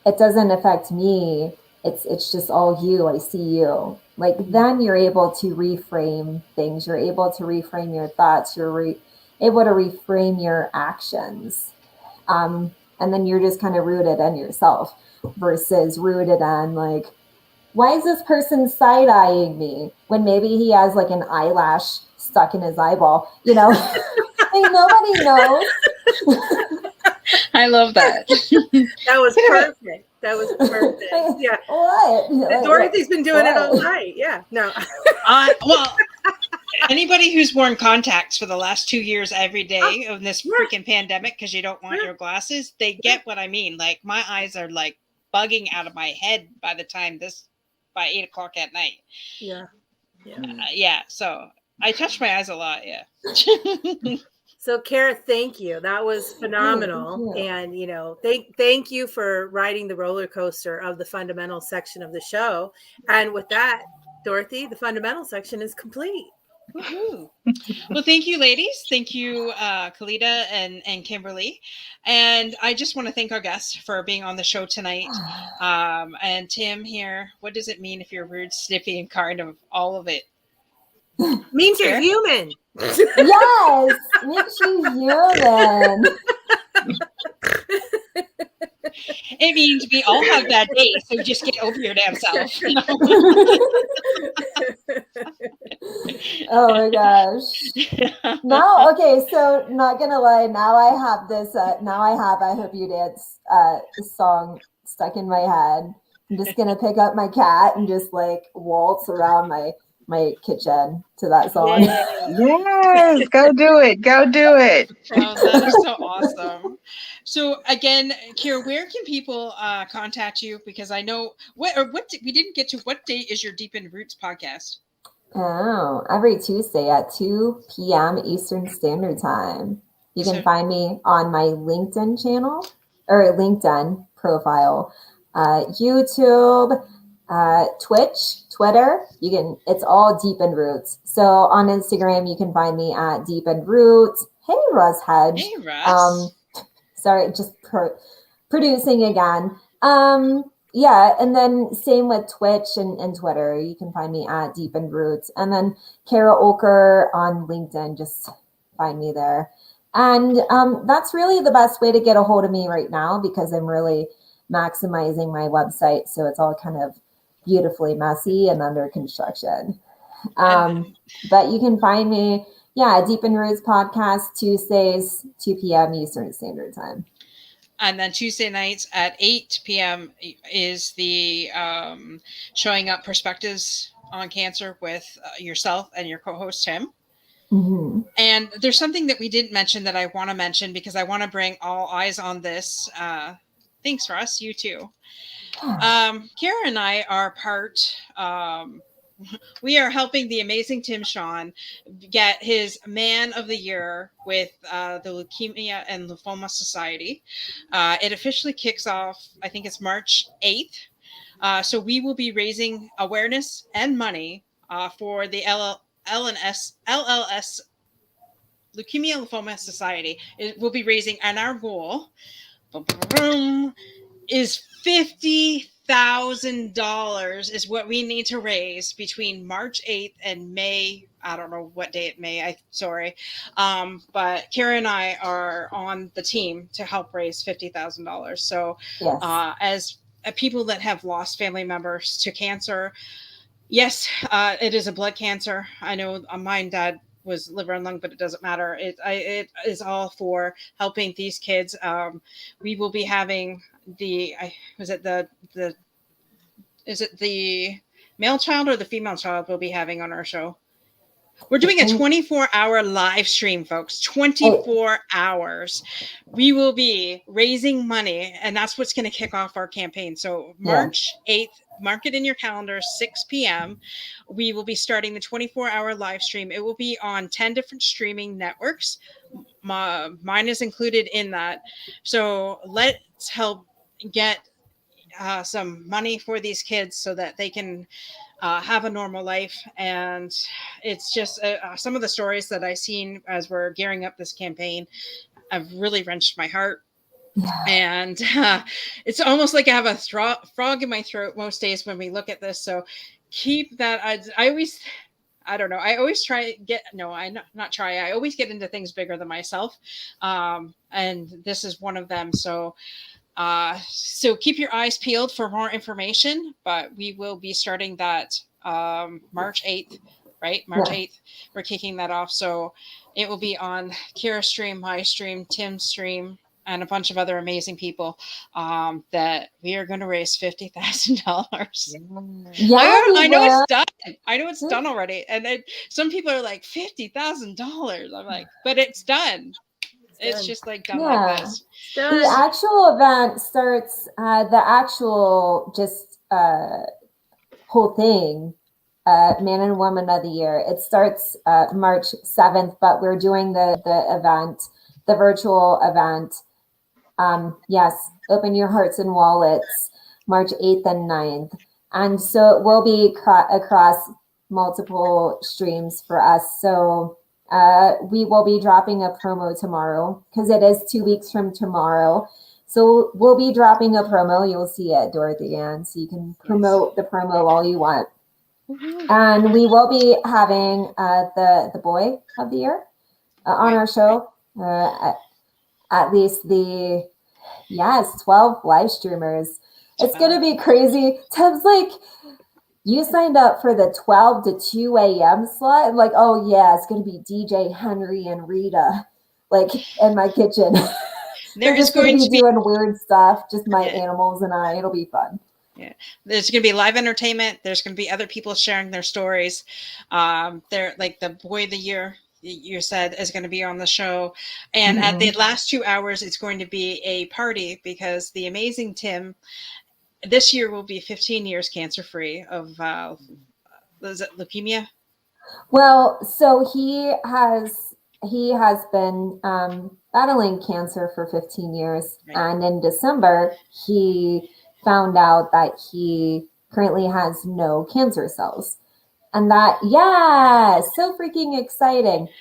it doesn't affect me, it's just all you, I see you. Like then you're able to reframe things. You're able to reframe your thoughts. You're able to reframe your actions. And then you're just kind of rooted in yourself versus rooted in like, why is this person side-eyeing me when maybe he has like an eyelash stuck in his eyeball, Like nobody knows. I love that. That was perfect. That was perfect. Yeah. What? Dorothy's been doing it all What? night. Yeah. No. Well, anybody who's worn contacts for the last 2 years every day of this freaking pandemic because you don't want your glasses, they get what I mean. Like my eyes are like bugging out of my head by 8 o'clock at night. Yeah. Yeah. So I touch my eyes a lot. Yeah. So Kara, thank you. That was phenomenal. And, thank you for riding the roller coaster of the fundamental section of the show. And with that, Dorothy, the fundamental section is complete. Woo-hoo. Well, thank you, ladies. Thank you, Kalita and Kimberly. And I just want to thank our guests for being on the show tonight. And Tim here, what does it mean if you're rude, snippy, and kind of all of it? Means you're human. Yes, makes you human. It means we all have that day, so just get over your damn self. Oh my gosh. Now, okay, so not gonna lie, now I have this, I Hope You Dance song stuck in my head. I'm just gonna pick up my cat and just like waltz around my kitchen to that song. Yes, go do it. Go do it. Oh, that is so awesome. So again, Kira, where can people contact you? Because I know we didn't get to what day is your Deepened Roots podcast? Oh, every Tuesday at 2 p.m. Eastern Standard Time. You can find me on my LinkedIn channel or LinkedIn profile, YouTube, Twitch, Twitter. It's all Deepened Roots. So on Instagram, you can find me at Deepened Roots. Hey, Russ Hedge. Hey, Russ. Sorry, just producing again. Yeah, and then same with Twitch and Twitter. You can find me at Deepened Roots. And then Kara Oelker on LinkedIn. Just find me there. And that's really the best way to get a hold of me right now because I'm really maximizing my website. So it's all kind of beautifully messy and under construction. But you can find me, Deepened Roots Podcast, Tuesdays, 2 p.m. Eastern Standard Time. And then Tuesday nights at 8 p.m. is the Showing Up Perspectives on Cancer with yourself and your co-host, Tim. Mm-hmm. And there's something that we didn't mention that I want to mention because I want to bring all eyes on this. Thanks, Russ. You too. Kara and I are part... we are helping the amazing Tim Sohn get his Man of the Year with the Leukemia and Lymphoma Society. It officially kicks off, I think it's March 8th. So we will be raising awareness and money for the LLS Leukemia and Lymphoma Society. It will be raising, and our goal is $50,000 is what we need to raise between March 8th and May. I don't know what day it may. But Kara and I are on the team to help raise $50,000. So yes. As people that have lost family members to cancer, yes, it is a blood cancer. I know mine dad was liver and lung, but it doesn't matter. It is all for helping these kids. We will be having the male child or the female child we'll be having on our show. We're doing a 24-hour live stream, folks. 24 hours. We will be raising money, and that's what's going to kick off our campaign. So March 8th, mark it in your calendar, 6 p.m. We will be starting the 24-hour live stream. It will be on 10 different streaming networks. Mine is included in that. So let's help get some money for these kids so that they can have a normal life. And it's just some of the stories that I've seen as we're gearing up this campaign have really wrenched my heart. And it's almost like I have a frog in my throat most days when we look at this. So keep that. I always try I always get into things bigger than myself. And this is one of them. So keep your eyes peeled for more information, but we will be starting that March 8th right? March Yeah. 8th, we're kicking that off. So it will be on Kira's stream, my stream, Tim's stream, and a bunch of other amazing people that we are going to raise $50,000. Yeah, we I know it's will. done. I know it's done already. And then some people are like, $50,000. I'm like, but it's done. It's just like done like Yeah. this. The actual event starts, the actual just whole thing, Man and Woman of the Year. It starts March 7th, but we're doing the event, the virtual event. Yes, open your hearts and wallets, March 8th and 9th. And so it will be across multiple streams for us. So we will be dropping a promo tomorrow because it is 2 weeks from tomorrow. So we'll be dropping a promo. You'll see it, Dorothy Ann. So you can promote the promo all you want. And we will be having the Boy of the Year on our show. At least 12 live streamers. It's going to be crazy. Tim's like, you signed up for the 12 to 2 a.m. slot. I'm like, oh yeah, it's going to be DJ Henry and Rita, like in my kitchen. They're just going to be doing weird stuff, just my animals and I. It'll be fun. Yeah, there's going to be live entertainment. There's going to be other people sharing their stories. They're like the Boy of the Year, you said, is going to be on the show. And at the last 2 hours, it's going to be a party because the amazing Tim this year will be 15 years cancer-free of is it leukemia? Well, so he has been battling cancer for 15 years. Right. And in December, he found out that he currently has no cancer cells. And that, so freaking exciting. Yes.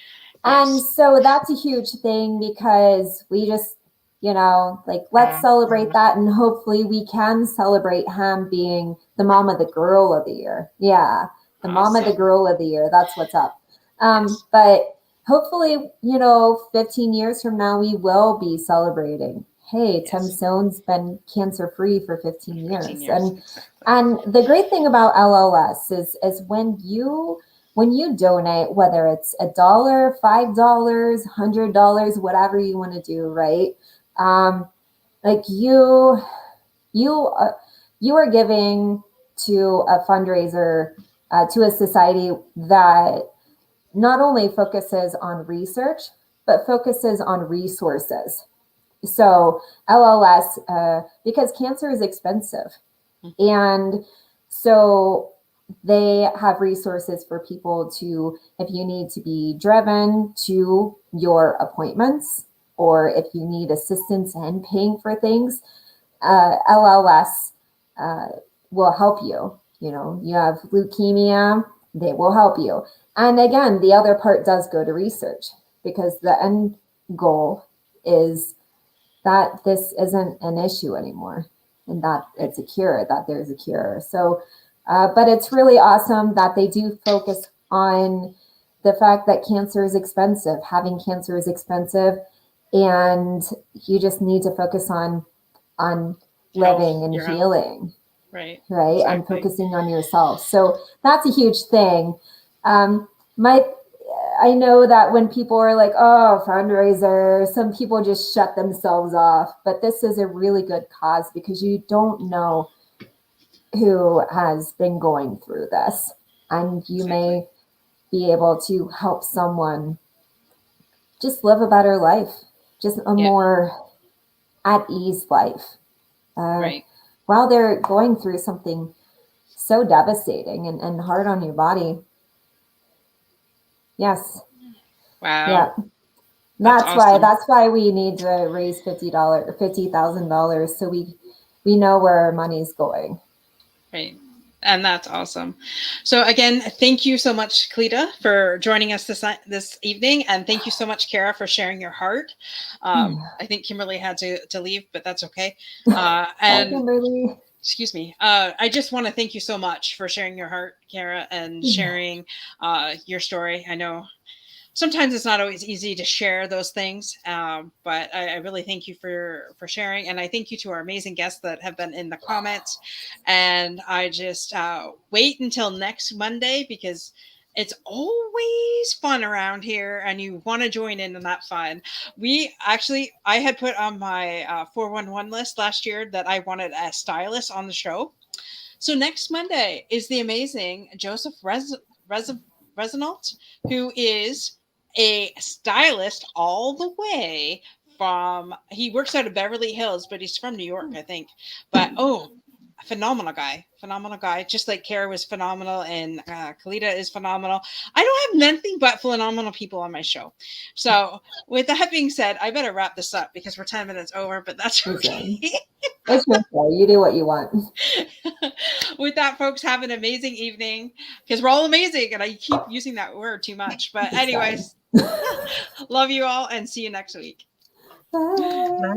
And so that's a huge thing because we just, let's celebrate that. And hopefully we can celebrate him being the mom of the girl of the year. Yeah. The mom of the girl of the year. That's what's up. But hopefully, 15 years from now, we will be celebrating. Hey, Tim Sohn's been cancer-free for 15 years. And the great thing about LLS is when you donate, whether it's $1, $5, $100, whatever you want to do, right? You are giving to a fundraiser, to a society that not only focuses on research, but focuses on resources. So LLS, because cancer is expensive. And so they have resources for people to, if you need to be driven to your appointments, or if you need assistance in paying for things, LLS will help you. You have leukemia, they will help you. And again, the other part does go to research because the end goal is that this isn't an issue anymore and that it's a cure, that there's a cure. So, but it's really awesome that they do focus on the fact that cancer is expensive, having cancer is expensive, and you just need to focus on living and healing. Right. Exactly. And focusing on yourself. So that's a huge thing. I know that when people are like, oh, fundraiser, some people just shut themselves off. But this is a really good cause because you don't know who has been going through this. And you may be able to help someone just live a better life, just a more at ease life. While they're going through something so devastating and hard on your body. Yes. Wow. Yeah. That's why we need to raise $50,000 so we know where our money's going. Right. And that's awesome. So again, thank you so much, Cleta, for joining us this evening. And thank you so much, Kara, for sharing your heart. I think Kimberly had to leave, but that's okay. And Kimberly. Excuse me. I just want to thank you so much for sharing your heart, Kara, and sharing your story. I know sometimes it's not always easy to share those things, but I really thank you for sharing. And I thank you to our amazing guests that have been in the comments. And I just wait until next Monday because It's always fun around here, and you want to join in that fun. I had put on my 411 list last year that I wanted a stylist on the show. So next Monday is the amazing Joseph Resinault, who is a stylist all the way from, he works out of Beverly Hills, but he's from New York, I think. But phenomenal guy, just like Kara was phenomenal, and Kalita is phenomenal. I don't have nothing but phenomenal people on my show. So with that being said, I better wrap this up because we're 10 minutes over, but that's okay. It's okay. You do what you want. With that, folks, have an amazing evening, because we're all amazing, and I keep using that word too much. But anyways, love you all, and see you next week. Bye. Bye.